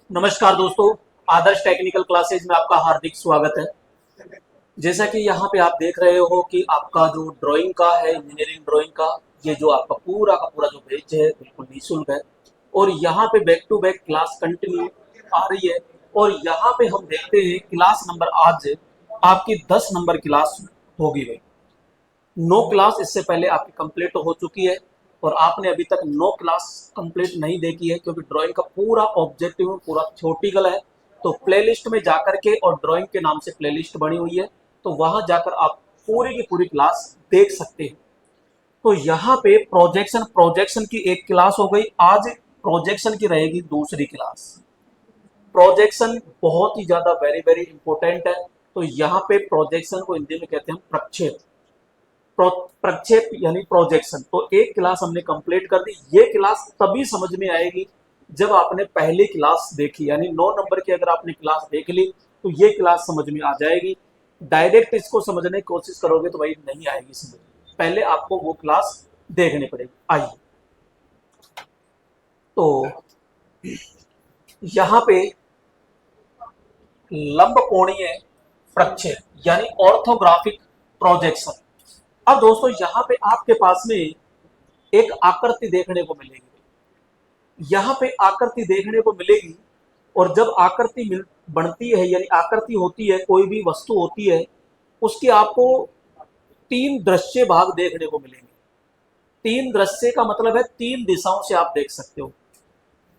नमस्कार दोस्तों। आदर्श technical classes में आपका हार्दिक स्वागत है। जैसा कि यहाँ पे आप देख रहे हो कि आपका जो ड्राइंग का है, इंजीनियरिंग ड्राइंग का, ये जो आपका पूरा का पूरा जो बैच है बिल्कुल निःशुल्क है। और यहाँ पे back to back class continue आ रही है। और यहाँ पे हम देखते हैं क्लास नंबर आज आपकी 10 नंबर क्लास होगी भाई। 9 क्लास इससे पहले आपकी कंप्लीट हो चुकी है और आपने अभी तक 9 क्लास कंप्लीट नहीं देखी है, क्योंकि ड्राइंग का पूरा ऑब्जेक्टिव पूरा थ्योरेटिकल है। तो प्लेलिस्ट में जाकर के, और ड्राइंग के नाम से प्लेलिस्ट बनी हुई है, तो वहां जाकर आप पूरी की पूरी क्लास देख सकते हैं। तो यहाँ पे प्रोजेक्शन प्रोजेक्शन की एक क्लास हो गई। आज प्रोजेक्शन की रहेगी दूसरी क्लास। प्रोजेक्शन बहुत ही ज्यादा वेरी वेरी इंपॉर्टेंट है। तो यहाँ पे प्रोजेक्शन को हिंदी में कहते हैं प्रक्षेप। प्रक्षेप यानी प्रोजेक्शन। तो एक क्लास हमने कंप्लीट कर दी। ये क्लास तभी समझ में आएगी जब आपने पहली क्लास देखी, यानी 9 नंबर की अगर आपने क्लास देख ली तो ये क्लास समझ में आ जाएगी। डायरेक्ट इसको समझने की कोशिश करोगे तो भाई नहीं आएगी समझ में। पहले आपको वो क्लास देखनी पड़ेगी। आइए, तो यहाँ पे लंब कोणीय प्रक्षेप यानी ऑर्थोग्राफिक प्रोजेक्शन। अब दोस्तों यहाँ पे आपके पास में एक आकृति देखने को मिलेगी। यहाँ पे आकृति देखने को मिलेगी, और जब आकृति बनती है यानी आकृति होती है, कोई भी वस्तु होती है, उसके आपको 3 दृश्य भाग देखने को मिलेंगे। 3 दृश्य का मतलब है 3 दिशाओं से आप देख सकते हो।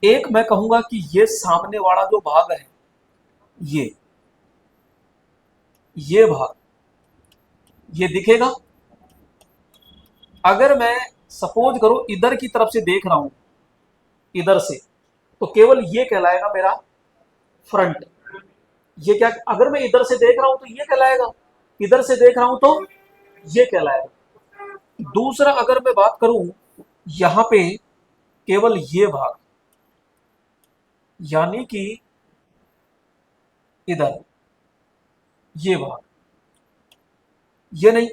एक मैं कहूंगा कि ये सामने वाला जो भाग है, ये भाग ये दिखेगा। अगर मैं सपोज करूं इधर की तरफ से देख रहा हूं, इधर से, तो केवल ये कहलाएगा मेरा फ्रंट। ये क्या, अगर मैं इधर से देख रहा हूं तो ये कहलाएगा, इधर से देख रहा हूं तो ये कहलाएगा। दूसरा अगर मैं बात करूं यहां पे केवल ये भाग, यानी कि इधर ये भाग, ये नहीं,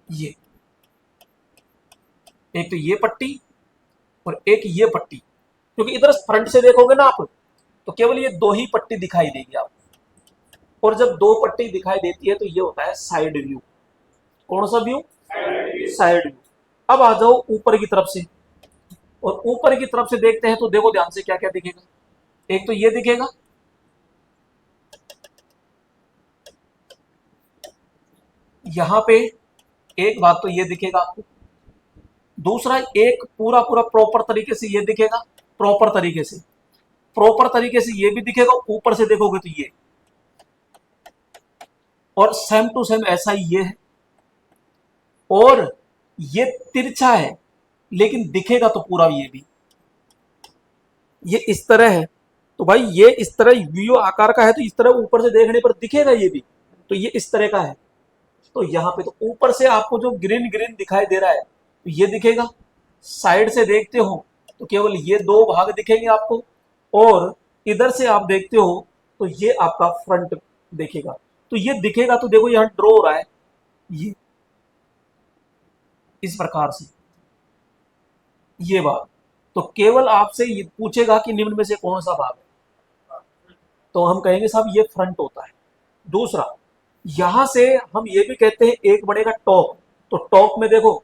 ये एक तो ये पट्टी और एक ये पट्टी। क्योंकि इधर फ्रंट से देखोगे ना आप, तो केवल ये 2 ही पट्टी दिखाई देगी आपको। और जब 2 पट्टी दिखाई देती है तो ये होता है साइड व्यू। कौन सा व्यू? Side view. अब आ जाओ ऊपर की तरफ से, और ऊपर की तरफ से देखते हैं तो देखो ध्यान से क्या क्या दिखेगा। एक तो ये दिखेगा, यहां पे एक भाग तो ये दिखेगा आपको। दूसरा एक पूरा पूरा प्रॉपर तरीके से ये दिखेगा, प्रॉपर तरीके से, प्रॉपर तरीके से ये भी दिखेगा। ऊपर से देखोगे तो ये, और सेम टू सेम ऐसा ही ये है। और ये तिरछा है लेकिन दिखेगा तो पूरा ये भी, ये इस तरह है। तो भाई ये इस तरह व्यू आकार का है, तो इस तरह ऊपर से देखने पर दिखेगा ये भी। तो ये इस तरह का है। तो यहाँ पे तो ऊपर से आपको जो ग्रीन ग्रीन दिखाई दे रहा है तो ये दिखेगा। साइड से देखते हो तो केवल ये 2 भाग दिखेंगे आपको, और इधर से आप देखते हो तो ये आपका फ्रंट दिखेगा। तो ये दिखेगा तो देखो यहाँ ड्रॉ हो रहा है ये इस प्रकार से, ये भाग। तो केवल आपसे ये पूछेगा कि निम्न में से कौन सा भाग है, तो हम कहेंगे साहब ये फ्रंट होता है। दूसरा, यहां से हम ये भी कहते हैं एक बनेगा टॉप। तो टॉप में देखो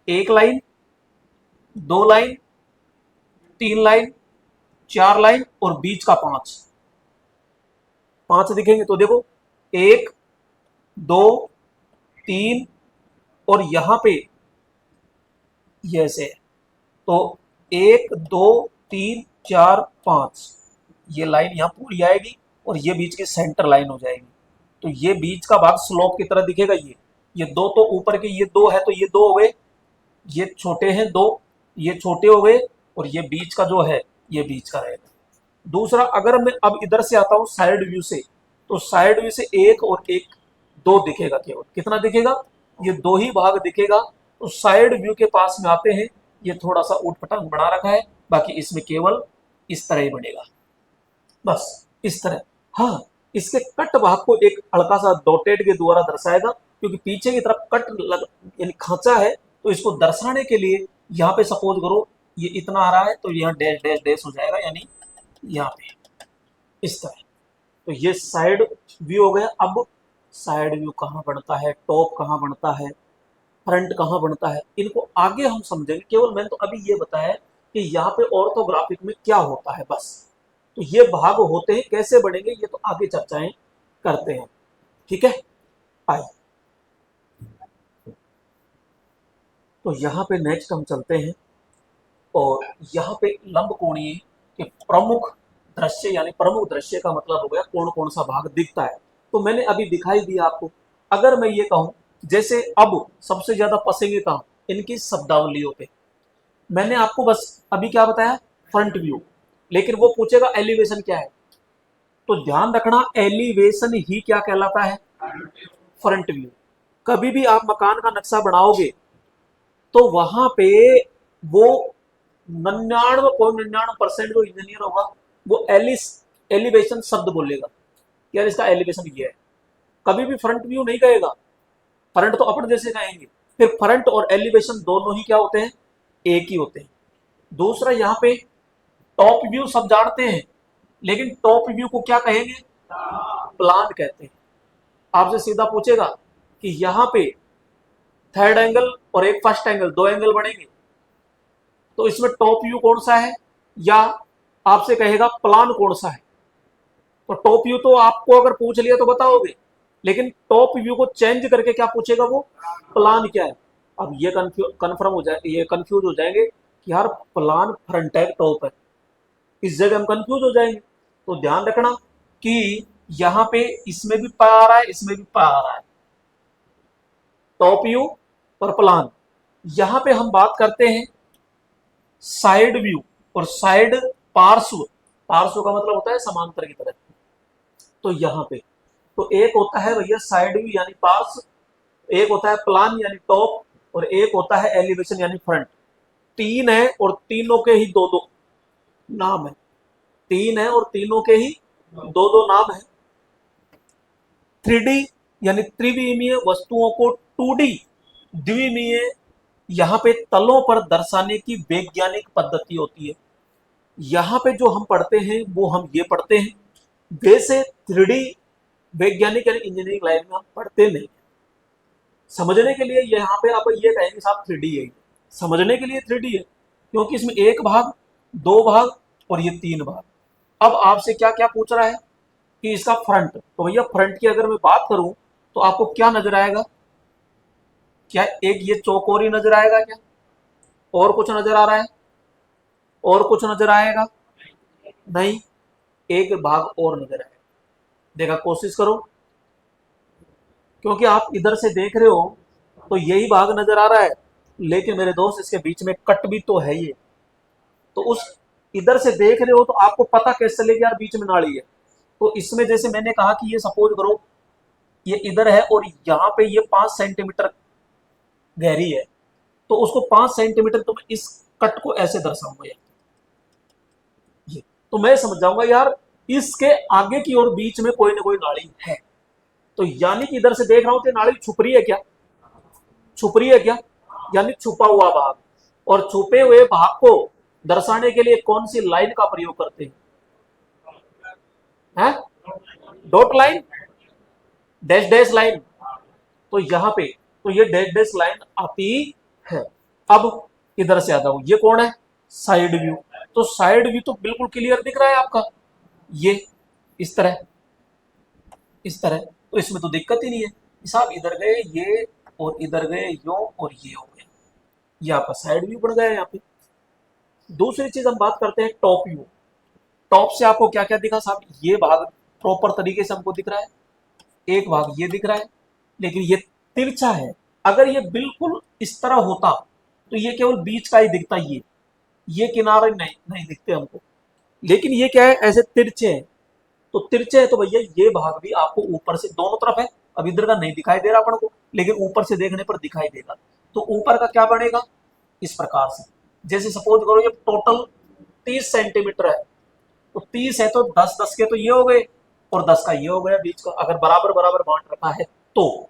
1 लाइन, 2 लाइन, 3 लाइन, 4 लाइन, और बीच का 5 दिखेंगे। तो देखो 1, 2, 3, और यहां पे ये ऐसे है। तो 1, 2, 3, 4, 5, ये लाइन यहां पूरी आएगी, और ये बीच की सेंटर लाइन हो जाएगी। तो ये बीच का भाग स्लोप की तरह दिखेगा। ये 2 तो ऊपर के, ये 2 है तो ये 2 हो गए, ये छोटे हैं 2, ये छोटे हो गए, और ये बीच का जो है ये बीच का रहेगा। दूसरा, अगर मैं अब इधर से आता हूं साइड व्यू से, तो साइड व्यू से 1 और 1, 2 दिखेगा। केवल कितना दिखेगा? ये 2 ही भाग दिखेगा। तो साइड व्यू के पास में आते हैं, ये थोड़ा सा ऊटपटांग बना रखा है, बाकी इसमें केवल इस तरह ही बनेगा, बस इस तरह। हाँ, इसके कट भाग को एक हल्का सा डॉटेड के द्वारा दर्शाएगा, क्योंकि पीछे की तरफ कट यानी खांचा है, तो इसको दर्शाने के लिए यहाँ पे सपोज करो ये इतना आ रहा है तो यहाँ डैश डैश डैश हो जाएगा, यानी यहाँ पे इस तरह। तो ये साइड व्यू हो गया। अब साइड व्यू कहाँ बनता है, टॉप कहाँ बनता है, फ्रंट कहाँ बनता है, इनको आगे हम समझेंगे। केवल मैंने तो अभी ये बताया कि यहाँ पे ऑर्थोग्राफिक में क्या होता है बस। तो ये भाग होते हैं, कैसे बनेंगे ये तो आगे चर्चाएं करते हैं, ठीक है। आइए, तो यहाँ पे नेक्स्ट हम चलते हैं और यहाँ पे लंबकोणीय के प्रमुख दृश्य, यानी प्रमुख दृश्य का मतलब हो गया कौन कौन सा भाग दिखता है। तो मैंने अभी दिखाई दिया आपको। अगर मैं ये कहूं, जैसे अब सबसे ज्यादा फंसेंगे कहां, इनकी शब्दावलियों पे। मैंने आपको बस अभी क्या बताया, फ्रंट व्यू, लेकिन वो पूछेगा एलिवेशन क्या है, तो ध्यान रखना एलिवेशन ही क्या कहलाता है, फ्रंट व्यू। कभी भी आप मकान का नक्शा बनाओगे तो वहां पे वो 99.99% जो इंजीनियर होगा वो एलिवेशन शब्द बोलेगा, यार इसका एलिवेशन ये है। कभी भी फ्रंट व्यू नहीं कहेगा, फ्रंट तो अपन जैसे कहेंगे। फिर फ्रंट और एलिवेशन दोनों ही क्या होते हैं, एक ही होते हैं। दूसरा यहाँ पे टॉप व्यू सब जानते हैं, लेकिन टॉप व्यू को क्या कहेंगे, प्लान कहते हैं। आपसे सीधा पूछेगा कि यहाँ पे थर्ड एंगल और एक फर्स्ट एंगल, दो एंगल बनेंगे, तो इसमें टॉप व्यू कौन सा है, या आपसे कहेगा प्लान कौन सा है। तो टॉप व्यू तो आपको अगर पूछ लिया तो बताओगे, लेकिन टॉप व्यू को चेंज करके क्या पूछेगा वो, प्लान क्या है। अब ये कंफर्म हो जाए, ये कंफ्यूज हो जाएंगे कि यार प्लान फ्रंट है टॉप है, इस जगह हम कंफ्यूज हो जाएंगे। तो ध्यान रखना कि यहाँ पे इसमें भी पा आ रहा है, इसमें भी पा आ रहा है, टॉप व्यू और प्लान। यहां पे हम बात करते हैं साइड व्यू और साइड पार्श्व। पार्श्व का मतलब होता है समांतर की तरह। तो यहाँ पे तो एक होता है भैया साइड व्यू यानी पार्श्व, एक होता है प्लान यानी टॉप, और एक होता है एलिवेशन यानी फ्रंट। तीन है और तीनों के ही दो दो नाम है, तीन है और तीनों के ही दो दो नाम है। 3D यानी त्रिविमीय वस्तुओं को 2D द्विमीय यहाँ पे तलों पर दर्शाने की वैज्ञानिक पद्धति होती है। यहाँ पे जो हम पढ़ते हैं वो हम ये पढ़ते हैं, वैसे 3D वैज्ञानिक यानी इंजीनियरिंग लाइन में हम पढ़ते नहीं। समझने के लिए यहाँ पे आप ये कहेंगे साहब 3D है, समझने के लिए 3D है, क्योंकि इसमें एक भाग, दो भाग और ये तीन भाग। अब आपसे क्या क्या पूछ रहा है कि इसका फ्रंट, तो भैया फ्रंट की अगर मैं बात करूं तो आपको क्या नजर आएगा, क्या एक ये चौकोरी नजर आएगा क्या, और कुछ नजर आ रहा है, और कुछ नजर आएगा नहीं, एक भाग और नजर आएगा। देखा, कोशिश करो, क्योंकि आप इधर से देख रहे हो तो यही भाग नजर आ रहा है, लेकिन मेरे दोस्त इसके बीच में कट भी तो है ये। तो उस इधर से देख रहे हो तो आपको पता कैसे चलेगा यार बीच में नाली है। तो इसमें जैसे मैंने कहा कि ये सपोज करो ये इधर है और यहाँ पे ये 5 सेंटीमीटर गहरी है, तो उसको 5 सेंटीमीटर तो मैं इस कट को ऐसे दर्शाऊंगा ये, तो मैं समझ जाऊंगा यार इसके आगे की और बीच में कोई ना कोई नाली है। तो यानी कि इधर से देख रहा हूं कि नाली छुप रही है क्या, छुप रही है क्या, यानी छुपा हुआ भाग। और छुपे हुए भाग को दर्शाने के लिए कौन सी लाइन का प्रयोग करते हैं, dot line, dash dash line. तो यहाँ पे तो ये डैश डैश लाइन आती है। अब इधर से आता हूं, ये कौन है, साइड व्यू। तो साइड व्यू तो बिल्कुल क्लियर दिख रहा है आपका, ये इस तरह, इस तरह। तो इसमें तो दिक्कत ही नहीं है, साहब इधर गए ये और इधर गए यो और ये हो गया, ये आपका साइड व्यू बन गया यहाँ पे। दूसरी चीज हम बात करते हैं टॉप व्यू। टॉप से आपको क्या क्या दिखा साहब, ये भाग प्रॉपर तरीके से हमको दिख रहा है, एक भाग ये दिख रहा है, लेकिन ये तिरछा है। अगर ये बिल्कुल इस तरह होता तो ये केवल बीच का ही दिखता, ये किनारे नहीं नहीं दिखते हमको, लेकिन ये क्या है, ऐसे तिरछे हैं। तो तिरछे है तो भैया ये भाग भी आपको ऊपर से दोनों तरफ है। अब इधर का नहीं दिखाई दे रहा अपन को, लेकिन ऊपर से देखने पर दिखाई देगा। तो ऊपर का क्या बनेगा, इस प्रकार से। जैसे सपोज करो ये टोटल 30 सेंटीमीटर है, तो 30 है तो 10 के तो ये हो गए और 10 का ये हो गया बीच का, अगर बराबर बराबर बांट रखा है तो।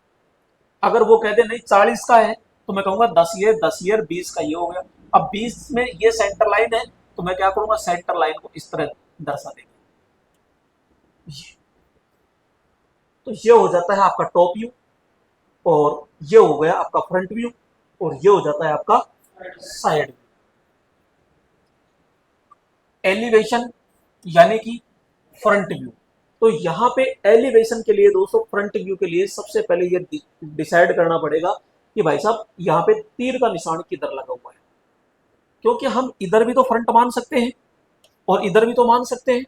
अगर वो कहते नहीं 40 का है तो मैं कहूंगा 10 ये 20 का ये हो गया। अब बीच में ये सेंटर लाइन है, तो मैं क्या करूंगा, सेंटर लाइन को इस तरह दर्शा देंगे। तो ये हो जाता है आपका टॉप व्यू, और ये हो गया आपका फ्रंट व्यू, और ये हो जाता है आपका साइड व्यू। एलिवेशन यानी कि फ्रंट व्यू। तो यहाँ पे एलिवेशन के लिए दोस्तों, फ्रंट व्यू के लिए सबसे पहले ये डिसाइड करना पड़ेगा कि भाई साहब यहाँ पे तीर का निशान किधर लगा हुआ है, क्योंकि हम इधर भी तो फ्रंट मान सकते हैं और इधर भी तो मान सकते हैं।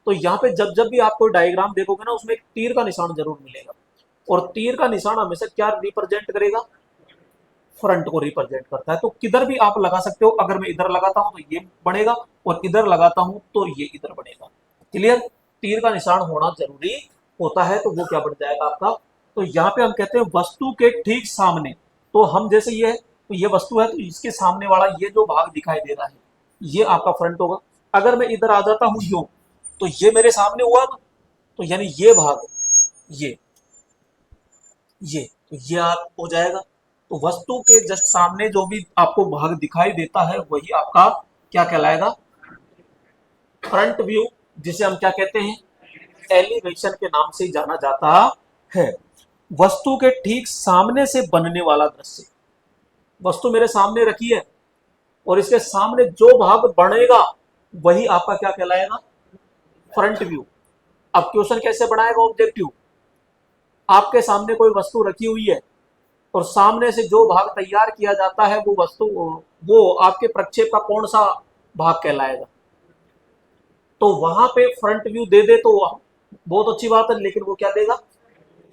तो यहाँ पे जब जब भी आप कोई डायग्राम देखोगे ना, उसमें एक तीर का निशान जरूर मिलेगा, और तीर का निशान हमेशा क्या रिप्रेजेंट करेगा, फ्रंट को रिप्रेजेंट करता है। तो किधर भी आप लगा सकते हो, अगर मैं इधर लगाता हूं तो ये बनेगा, और इधर लगाता हूं तो ये इधर बनेगा। क्लियर? तीर का निशान होना जरूरी होता है, तो वो क्या बन जाएगा आपका। तो यहाँ पे हम कहते हैं वस्तु के ठीक सामने, तो हम जैसे ये है, तो ये वस्तु है, तो इसके सामने वाला ये जो भाग दिखाई दे रहा है, ये आपका फ्रंट होगा। अगर मैं इधर आ जाता हूं यूं, तो ये मेरे सामने हुआ, तो यानी ये भाग, ये तो ये आप हो जाएगा। तो वस्तु के जस्ट सामने जो भी आपको भाग दिखाई देता है, वही आपका क्या कहलाएगा, फ्रंट व्यू, जिसे हम क्या कहते हैं, एलिवेशन के नाम से जाना जाता है। वस्तु के ठीक सामने से बनने वाला दृश्य, वस्तु मेरे सामने रखी है और इसके सामने जो भाग बनेगा, वही आपका क्या कहलाएगा, फ्रंट व्यू। अब क्वेश्चन कैसे बनाएगा ऑब्जेक्टिव, आपके सामने कोई वस्तु रखी हुई है और सामने से जो भाग तैयार किया जाता है, वो वस्तु, वो आपके प्रक्षेप का कौन सा भाग कहलाएगा। तो वहां पे फ्रंट व्यू दे दे तो बहुत अच्छी बात है, लेकिन वो क्या देगा,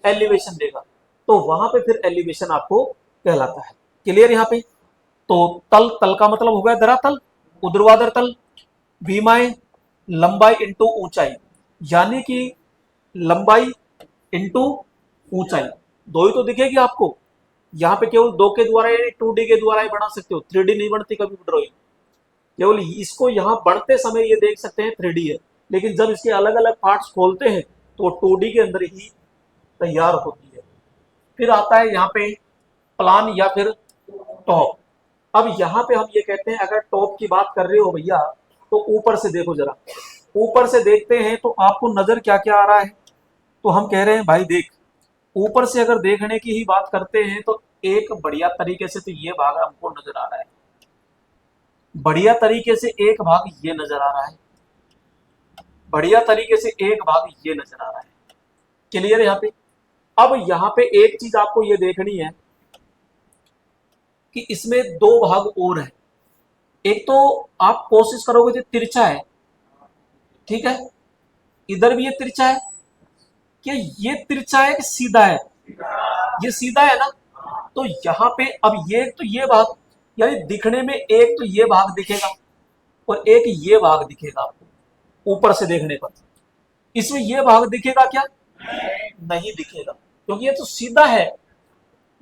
एलिवेशन देगा। तो वहां पे फिर एलिवेशन आपको कहलाता है। क्लियर यहाँ पे? तो तल, तल का मतलब हो गया धरातल, ऊर्ध्वाधर तल, भीमाएं, लंबाई इंटू ऊंचाई, यानी कि लंबाई इंटू ऊंचाई, दो ही तो दिखेगी आपको। यहाँ पे केवल दो के द्वारा यानी 2D के द्वारा ही बना सकते हो, 3D नहीं बनती कभी ड्राइंग। केवल इसको यहाँ बढ़ते समय ये देख सकते हैं 3D है, लेकिन जब इसके अलग अलग पार्ट्स खोलते हैं तो 2D के अंदर ही तैयार होती है। फिर आता है यहाँ पे प्लान या फिर टॉप। अब यहाँ पे हम ये कहते हैं, अगर टॉप की बात कर रहे हो भैया, तो ऊपर से देखो जरा, ऊपर से देखते हैं तो आपको नजर क्या क्या आ रहा है। तो हम कह रहे हैं भाई देख, ऊपर से अगर देखने की ही बात करते हैं, तो एक बढ़िया तरीके से तो ये भाग हमको नजर आ रहा है, बढ़िया तरीके से एक भाग ये नजर आ रहा है, बढ़िया तरीके से एक भाग ये नजर आ रहा है। क्लियर यहाँ पे? अब यहाँ पे एक चीज आपको ये देखनी है कि इसमें दो भाग और है। एक तो आप कोशिश करोगे तो तिरछा है, ठीक है, इधर भी ये तिरछा है, क्या ये तिरछा है कि सीधा है, ये सीधा है ना। तो यहाँ पे अब ये तो ये भाग, यानी दिखने में एक तो ये भाग दिखेगा और एक ये भाग दिखेगा आपको ऊपर से देखने पर। इसमें ये भाग दिखेगा क्या, नहीं दिखेगा, क्योंकि ये तो सीधा है।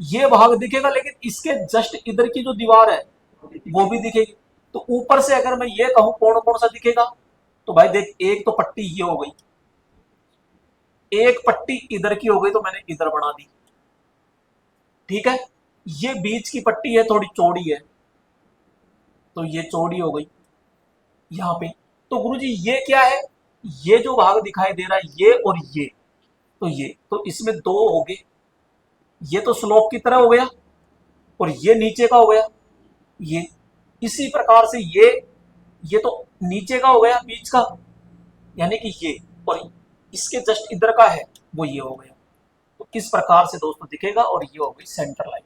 ये भाग दिखेगा, लेकिन इसके जस्ट इधर की जो दीवार है वो भी दिखेगी। तो ऊपर से अगर मैं ये कहूं कौन कौन सा दिखेगा, तो भाई देख, एक तो पट्टी ये हो गई, एक पट्टी इधर की हो गई, तो मैंने इधर बना दी, ठीक है। ये बीच की पट्टी है, थोड़ी चौड़ी है, तो ये चौड़ी हो गई यहाँ पे। तो गुरुजी ये क्या है, ये जो भाग दिखाई दे रहा है, ये और ये, तो ये तो इसमें दो हो गए, ये तो स्लोप की तरह हो गया और ये नीचे का हो गया। ये इसी प्रकार से ये तो नीचे का हो गया बीच का, यानी कि ये, और इसके जस्ट इधर का है वो ये हो गया। तो किस प्रकार से दोस्तों दिखेगा, और ये हो गई सेंटर लाइन।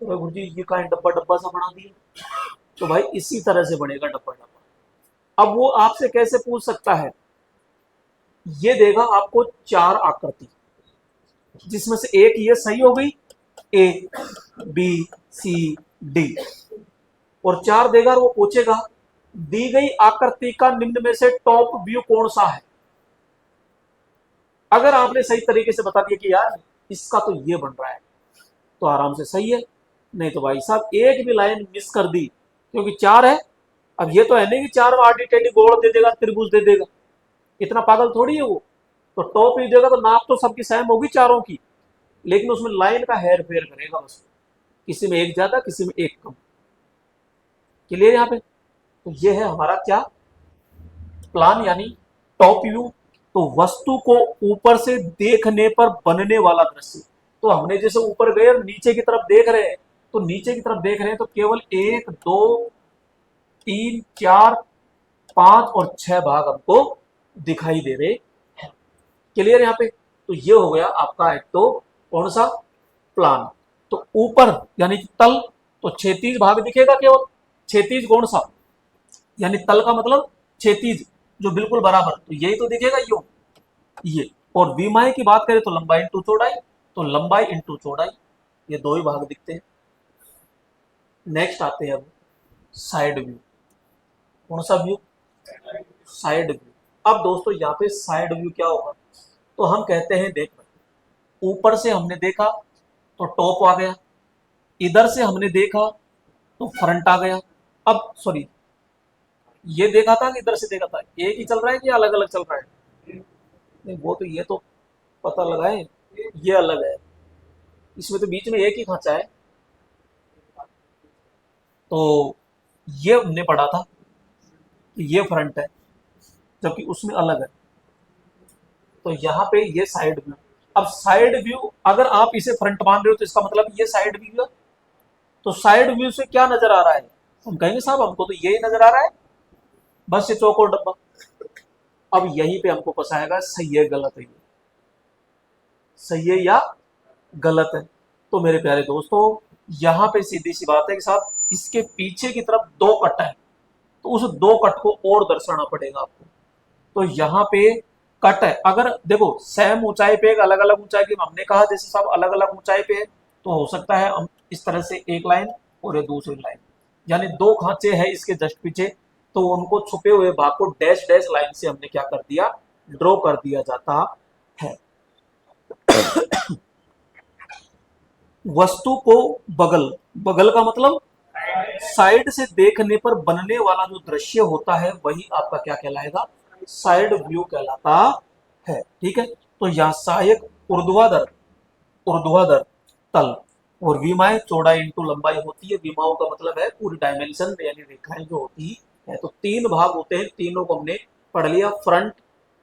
तो गुरु जी ये कहीं डब्बा डब्बा सा बना दिया, तो भाई इसी तरह से बनेगा डब्बा डब्बा। अब वो आपसे कैसे पूछ सकता है, ये देगा आपको चार आकृति, जिसमें से एक ये सही हो गई, ए बी सी डी, और चार देगा और वो पूछेगा दी गई आकृति का निम्न में से टॉप व्यू कौन सा है। अगर आपने सही तरीके से बता दिया कि यार इसका तो ये बन रहा है, तो आराम से सही है। नहीं तो भाई साहब एक भी लाइन मिस कर दी, क्योंकि चार है, अब ये तो है नहीं कि चार में आडी टेढ़ी गोल दे देगा, त्रिभुज दे देगा, इतना पागल थोड़ी है वो। तो टॉप व्यू देगा तो नाप तो सबकी सेम होगी चारों की, लेकिन उसमें लाइन का हेर फेर करेगा बस, किसी में एक ज्यादा किसी में एक कम। क्लियर यहाँ पे? तो ये है हमारा क्या, प्लान यानी टॉप व्यू। तो वस्तु को ऊपर से देखने पर बनने वाला दृश्य। तो हमने जैसे ऊपर गए और नीचे की तरफ देख रहे हैं, तो नीचे की तरफ देख रहे हैं तो केवल 1 2 3 4 5 और 6 भाग हमको दिखाई दे रहे हैं। क्लियर यहाँ पे? तो ये हो गया आपका एक तो कौन सा, प्लान। तो ऊपर यानी कि तल, तो क्षैतिज भाग दिखेगा केवल। क्षैतिज कौन सा, यानी तल का मतलब क्षैतिज जो बिल्कुल बराबर, तो यही तो दिखेगा ये। और विमाएं की बात करें तो लंबाई इंटू चौड़ाई, तो लंबाई इंटू चौड़ाई, ये दो ही भाग दिखते हैं। नेक्स्ट आते हैं अब साइड व्यू। कौन सा व्यू, साइड व्यू। अब दोस्तों यहाँ पे साइड व्यू क्या होगा, तो हम कहते हैं देख, ऊपर से हमने देखा तो टॉप आ गया, इधर से हमने देखा तो फ्रंट आ गया। अब सॉरी, ये देखा था कि इधर से देखा था, एक ही चल रहा है कि अलग अलग चल रहा है? नहीं, वो तो ये तो पता लगा है, ये अलग है, इसमें तो बीच में एक ही खांचा है। तो ये हमने पढ़ा था कि ये फ्रंट है, जबकि उसमें अलग है। तो यहाँ पे ये साइड व्यू। अब साइड व्यू अगर आप इसे फ्रंट मान रहे हो तो इसका मतलब ये साइड व्यू है। तो साइड व्यू से क्या नजर आ रहा है, हम कहेंगे साहब हमको तो यही नजर आ रहा है, बस ये चौकोर डब्बा। अब यहीं पे हमको फंसाएगा, सही है गलत है, सही है या गलत है। तो मेरे प्यारे दोस्तों, यहाँ पे सीधी सी बात है कि साहब इसके पीछे की तरफ दो कट है, तो उस दो कट को और दर्शाना पड़ेगा आपको। तो यहाँ पे कट है, अगर देखो सेम ऊंचाई पे, एक अलग अलग ऊंचाई की, हमने कहा जैसे साहब अलग अलग ऊंचाई पे है, तो हो सकता है हम इस तरह से एक लाइन और ये दूसरी लाइन, यानी दो खांचे हैं इसके जस्ट पीछे, तो उनको छुपे हुए भाग को डैश डैश लाइन से हमने क्या कर दिया, ड्रॉ कर दिया जाता है। वस्तु को बगल, बगल का मतलब साइड से देखने पर बनने वाला जो दृश्य होता है वही आपका क्या कहलाएगा, साइड व्यू कहलाता है। ठीक है, तो यहाँ सहायक ऊर्ध्वाधर, ऊर्ध्वाधर तल, और विमाएं चौड़ाई इंटू लंबाई होती है। विमाओं का मतलब है पूरी डायमेंशन यानी रेखाएं जो होती है। तो तीन भाग होते हैं, तीनों को हमने पढ़ लिया, फ्रंट,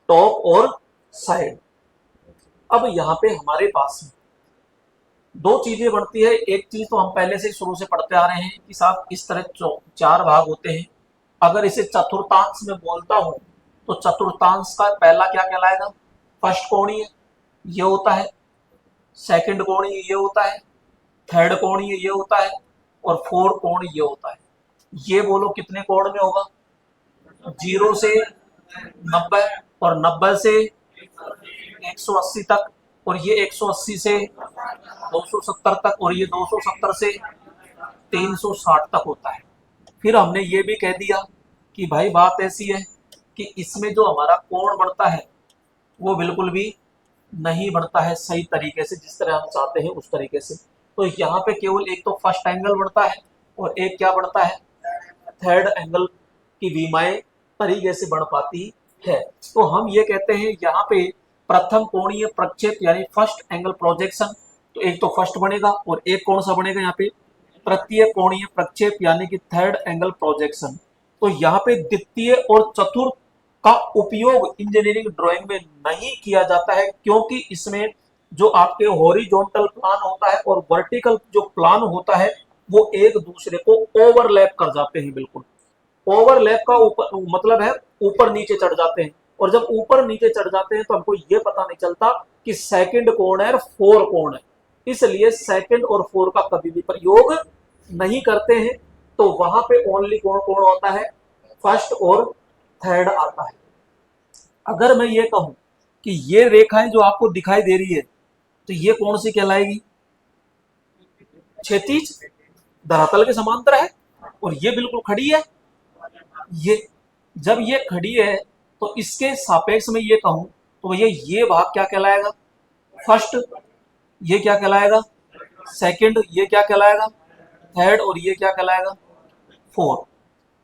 टॉप और साइड। अब यहाँ पे हमारे पास दो चीजें बढ़ती है। एक चीज तो हम पहले से शुरू से पढ़ते आ रहे हैं कि साहब इस तरह चार भाग होते हैं। अगर इसे चतुर्थांश में बोलता हूं तो चतुर्थांश का पहला क्या कहलाएगा, फर्स्ट कोणीय ये होता है, सेकंड कोणीय ये होता है, थर्ड कोणीय ये होता है, और फोर्थ कोण ये होता है। ये बोलो कितने कोण में होगा, 0 से 90 और 90 से 180 तक, और ये 180 से 270 तक, और ये 270 से 360 तक होता है। फिर हमने ये भी कह दिया कि भाई बात ऐसी है कि इसमें जो हमारा कोण बढ़ता है वो बिल्कुल भी नहीं बढ़ता है सही तरीके से, जिस तरह हम चाहते हैं उस तरीके से। तो यहाँ पे केवल एक तो फर्स्ट एंगल बढ़ता है और एक क्या बढ़ता है, थर्ड एंगल की विमाएं तरीके से बढ़ पाती है। तो हम ये कहते हैं यहाँ पे प्रथम कोणीय प्रक्षेप यानी फर्स्ट एंगल प्रोजेक्शन, तो एक तो फर्स्ट बनेगा और एक कौन सा बनेगा यहाँ पे, तृतीय कोणीय प्रक्षेप यानी कि थर्ड एंगल प्रोजेक्शन। तो यहाँ पे द्वितीय और चतुर्थ का उपयोग इंजीनियरिंग ड्राइंग में नहीं किया जाता है, क्योंकि इसमें जो आपके हॉरिजॉन्टल प्लान होता है और वर्टिकल जो प्लान होता है वो एक दूसरे को ओवरलैप कर जाते हैं। बिल्कुल ओवरलैप का ऊपर मतलब है ऊपर नीचे चढ़ जाते हैं, और जब ऊपर नीचे चढ़ जाते हैं तो हमको ये पता नहीं चलता कि सेकंड कोण है और फोर कोण है, इसलिए सेकंड और फोर का कभी भी प्रयोग नहीं करते हैं। तो वहां पे ओनली कौन कौन होता है, फर्स्ट और थर्ड आता है। अगर मैं ये कहूं कि ये रेखाएं जो आपको दिखाई दे रही है तो ये कौन सी कहलाएगी, क्षैतिज, धरातल के समांतर है, और ये बिल्कुल खड़ी है। ये जब ये खड़ी है तो इसके सापेक्ष में ये कहूं तो भैया ये भाग क्या कहलाएगा, फर्स्ट, ये क्या कहलाएगा सेकंड, ये क्या कहलाएगा थर्ड, और ये क्या कहलाएगा फोर्थ।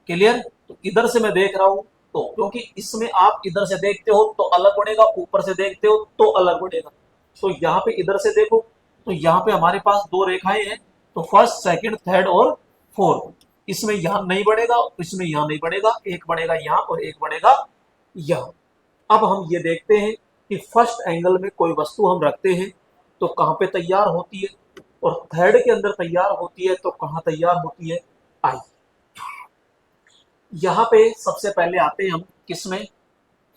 क्लियर? तो इधर से मैं देख रहा हूं तो क्योंकि इसमें आप इधर से देखते हो तो अलग बढ़ेगा, ऊपर से देखते हो तो अलग बढ़ेगा। तो यहाँ पे इधर से देखो तो यहाँ पे हमारे पास दो रेखाएं हैं, तो फर्स्ट सेकंड थर्ड और फोर्थ। इसमें यहां नहीं बढ़ेगा, इसमें यहां नहीं बढ़ेगा, एक बढ़ेगा यहां और एक बढ़ेगा यहां। अब हम ये देखते हैं कि फर्स्ट एंगल में कोई वस्तु हम रखते हैं तो कहां पे तैयार होती है, और थर्ड के अंदर तैयार होती है तो कहां तैयार होती है। आई यहां पे सबसे पहले आते हैं हम किसमें,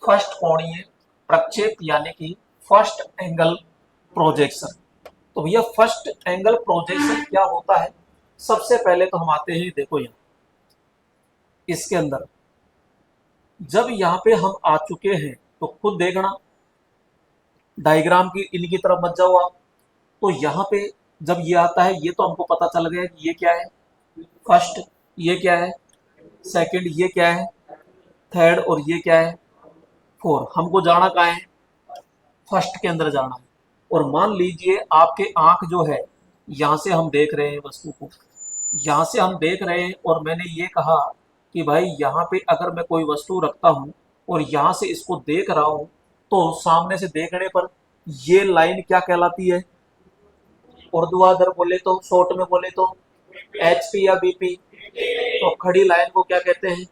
फर्स्ट कोणीय प्रक्षेप यानी कि फर्स्ट एंगल प्रोजेक्शन। तो भैया फर्स्ट एंगल प्रोजेक्शन क्या होता है, सबसे पहले तो हम आते हैं, देखो यहाँ इसके अंदर जब यहाँ पे हम आ चुके हैं तो खुद देखना, डायग्राम की इनकी तरफ मत जाओ आप। तो यहाँ पे जब ये आता है, ये तो हमको पता चल गया कि ये क्या है फर्स्ट, ये क्या है सेकंड, ये क्या है थर्ड, और ये क्या है फोर। हमको जाना कहाँ है, फर्स्ट के अंदर जाना है। और मान लीजिए आपके आंख जो है, यहाँ से हम देख रहे हैं वस्तु को, यहाँ से हम देख रहे हैं, और मैंने ये कहा कि भाई यहाँ पे अगर मैं कोई वस्तु रखता हूँ और यहाँ से इसको देख रहा हूँ, तो सामने से देखने पर ये लाइन क्या कहलाती है, ऊर्ध्वाधर बोले तो, शॉर्ट में बोले तो एचपी या बीपी। तो खड़ी लाइन को क्या कहते हैं,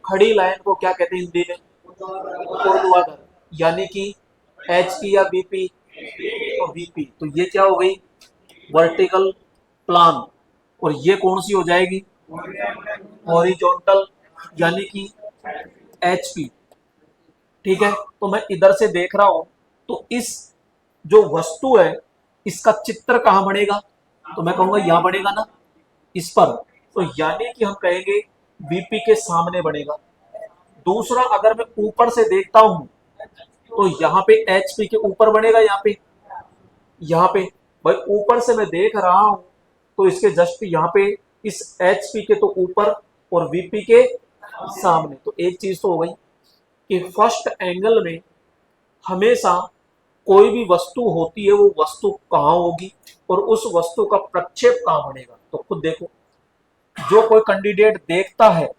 खड़ी लाइन को क्या कहते हैं हिंदी में, ऊर्ध्वाधर, यानी कि एचपी या बीपी और बीपी। तो ये क्या हो गई, वर्टिकल प्लान, और ये कौन सी हो जाएगी, हॉरिजॉन्टल, यानी कि एचपी। ठीक है, तो मैं इधर से देख रहा हूं, तो इस जो वस्तु है इसका चित्र कहां बनेगा, तो मैं कहूंगा यहां बनेगा ना, इस पर। तो यानी कि हम कहेंगे बीपी के सामने बनेगा। दूसरा, अगर मैं ऊपर से देखता हूं तो यहाँ पे एचपी के ऊपर बनेगा, यहाँ पे भाई ऊपर से मैं देख रहा हूं तो इसके जस्ट यहाँ पे इस एचपी के तो ऊपर और वीपी के सामने। तो एक चीज तो हो गई कि फर्स्ट एंगल में हमेशा कोई भी वस्तु होती है, वो वस्तु कहाँ होगी और उस वस्तु का प्रक्षेप कहाँ बनेगा। तो खुद देखो, जो कोई कैंडिडेट देखता है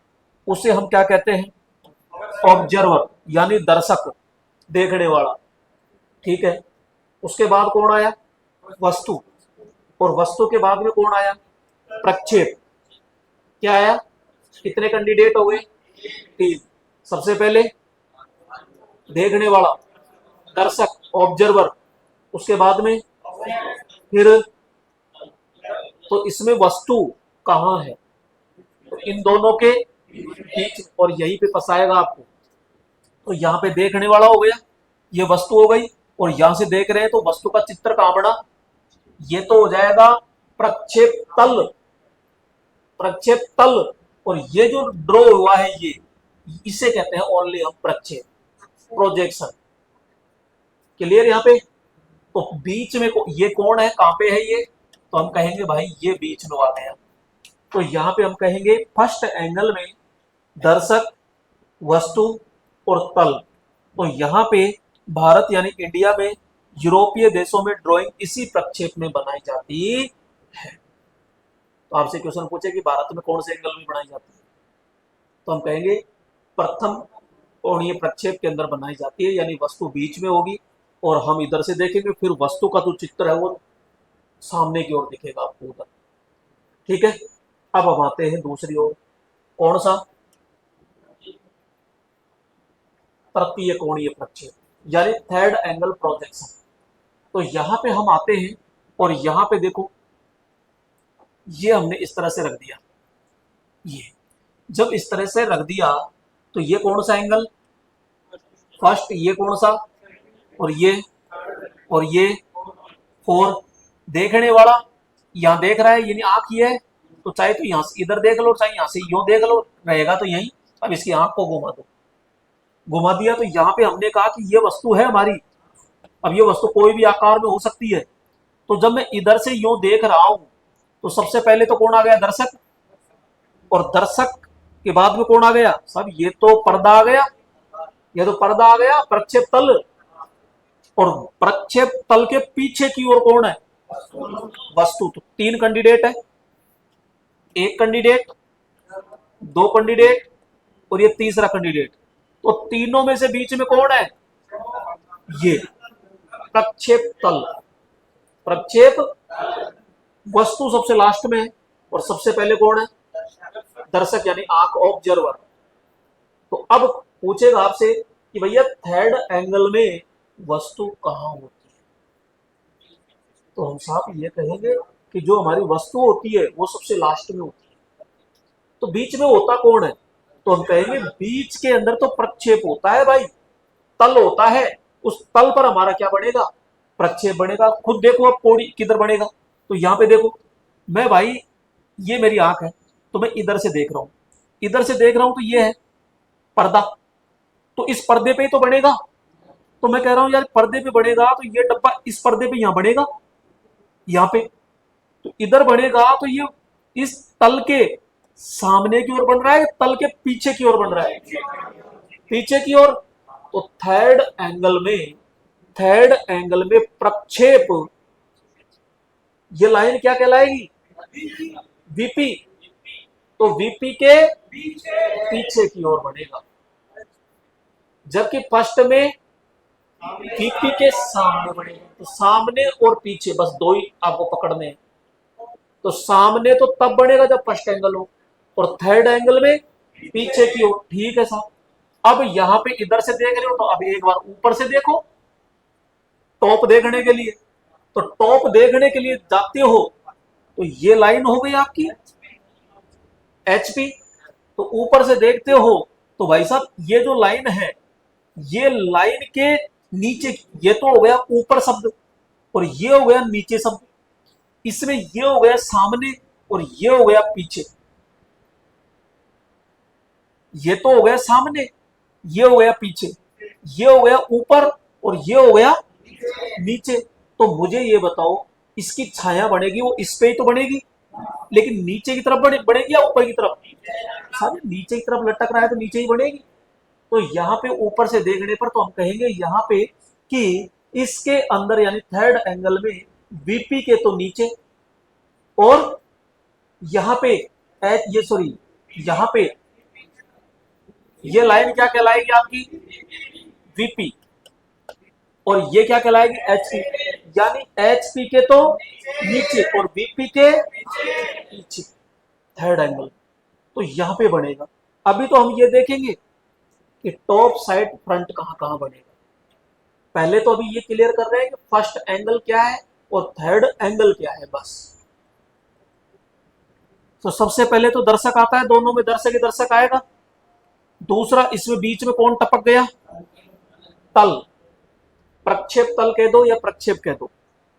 उसे हम क्या कहते हैं, ऑब्जर्वर, यानी दर्शक, देखने वाला। ठीक है, उसके बाद कौन आया, वस्तु, और वस्तु के बाद में कौन आया, प्रक्षेप। क्या आया, कितने कैंडिडेट हो गए, तीन। सबसे पहले देखने वाला, दर्शक, ऑब्जर्वर, उसके बाद में फिर, तो इसमें वस्तु कहां है, तो इन दोनों के बीच, और यहीं पे फंसाएगा आपको। तो यहाँ पे देखने वाला हो गया, ये वस्तु हो गई, और यहां से देख रहे हैं तो वस्तु का चित्र कहां बना, ये तो हो जाएगा प्रक्षेप तल, प्रक्षेप तल। और ये जो ड्रॉ हुआ है ये, इसे कहते हैं ओनली हम प्रक्षेप, प्रोजेक्शन। क्लियर यहाँ पे। तो बीच में ये कौन है, कहां पे है ये, तो हम कहेंगे भाई ये बीच में आ गया। तो यहाँ पे हम कहेंगे फर्स्ट एंगल में दर्शक, वस्तु और तल। तो यहाँ पे भारत यानी इंडिया में, यूरोपीय देशों में ड्राइंग इसी प्रक्षेप में बनाई जाती है। तो आपसे क्वेश्चन पूछे कि भारत में कौन से एंगल में बनाई जाती है, तो हम कहेंगे प्रथम कोणीय प्रक्षेप के अंदर बनाई जाती है, यानी वस्तु बीच में होगी और हम इधर से देखेंगे, फिर वस्तु का जो चित्र है वो सामने की ओर दिखेगा आपको उधर। ठीक है, अब हम आते हैं दूसरी ओर, कौन सा, तृतीय कोणीय प्रक्षेप, यानी थर्ड एंगल प्रोजेक्शन। तो यहां पे हम आते हैं और यहां पे देखो, ये हमने इस तरह से रख दिया, ये जब इस तरह से रख दिया तो ये कौन सा एंगल, फर्स्ट, ये कौन सा, और ये फोर। देखने वाला यहां देख रहा है, यानी आंख ये है, तो चाहे तो यहां से इधर देख लो, चाहे यहां से यूं देख लो, रहेगा तो यहीं। अब इसकी आंख को घुमा दो, घुमा दिया, तो यहाँ पे हमने कहा कि ये वस्तु है हमारी। अब ये वस्तु कोई भी आकार में हो सकती है। तो जब मैं इधर से यूं देख रहा हूं तो सबसे पहले तो कौन आ गया, दर्शक, और दर्शक के बाद में कौन आ गया, सब ये तो पर्दा आ गया, ये तो पर्दा आ गया, प्रक्षेप तल। और प्रक्षेप तल के पीछे की ओर कौन है, वस्तु। तो तीन कैंडिडेट है, एक कैंडिडेट, दो कैंडिडेट और ये तीसरा कैंडिडेट। तो तीनों में से बीच में कौन है, ये प्रक्षेप तल, प्रक्षेप। वस्तु सबसे लास्ट में है और सबसे पहले कौन है, दर्शक यानी आंख, ऑब्जर्वर। तो अब पूछेगा आपसे कि भैया थर्ड एंगल में वस्तु कहाँ होती है, तो हम साहब ये कहेंगे कि जो हमारी वस्तु होती है वो सबसे लास्ट में होती है। तो बीच में होता कौन है, तो हम कहेंगे बीच के अंदर तो प्रक्षेप होता है भाई, तल होता है, उस तल पर हमारा क्या बनेगा, प्रक्षेप बनेगा। खुद देखो अब कोड़ी किधर बनेगा, तो यहां पे देखो, मैं भाई ये मेरी आंख है, तो मैं इधर से देख रहा हूं, इधर से देख रहा हूं, तो ये है पर्दा, तो इस पर्दे पे ही तो बनेगा। तो मैं कह रहा हूं यार पर्दे पे बनेगा तो ये डब्बा इस पर्दे पे यहां बनेगा, यहां पे, तो इधर बनेगा, तो ये इस तल के सामने की ओर बन रहा है, तल के पीछे की ओर बन रहा है, पीछे की ओर। तो थर्ड एंगल में प्रक्षेप, ये लाइन क्या कहलाएगी, वीपी। तो वीपी के पीछे की ओर बनेगा, जबकि फर्स्ट में वीपी के सामने बनेगा। तो सामने और पीछे बस दो ही आपको पकड़ने हैं। तो सामने तो तब बनेगा जब फर्स्ट एंगल हो, और थर्ड एंगल में पीछे की ओर। ठीक है साहब, अब यहां पे इधर से देख रहे हो, तो अब एक बार ऊपर से देखो टॉप देखने के लिए। तो टॉप देखने के लिए जाते हो, तो ये लाइन हो गई आपकी एचपी। तो ऊपर से देखते हो, तो भाई साहब ये जो लाइन है, ये लाइन के नीचे, ये तो हो गया ऊपर शब्द, और ये हो गया नीचे शब्द। इसमें ये हो गया सामने, और ये हो गया पीछे। ये तो हो गया सामने, ये हो गया पीछे, ये हो गया ऊपर, और ये हो गया नीचे। तो मुझे ये बताओ, इसकी छाया बनेगी वो इस पे ही तो बनेगी, लेकिन नीचे की तरफ बनेगी या ऊपर की तरफ, सारे नीचे की तरफ लटक रहा है तो नीचे ही बनेगी। तो यहाँ पे ऊपर से देखने पर तो हम कहेंगे यहाँ पे कि इसके अंदर यानी थर्ड एंगल में बीपी के तो नीचे, और यहाँ पे ये सॉरी, यहाँ पे ये लाइन क्या कहलाएगी आपकी, वीपी, और ये क्या कहलाएगी, एचपी। यानी एचपी के तो नीचे और बीपी के पीछे थर्ड एंगल, तो यहां पे बनेगा। अभी तो हम ये देखेंगे कि टॉप साइड फ्रंट कहां कहां बनेगा। पहले तो अभी ये क्लियर कर रहे हैं कि फर्स्ट एंगल क्या है और थर्ड एंगल क्या है, बस। तो सबसे पहले तो दर्शक आता है, दोनों में दर्शक ही दर्शक आएगा। दूसरा, इसमें बीच में कौन टपक गया, तल, प्रक्षेप तल कह दो या प्रक्षेप कह दो,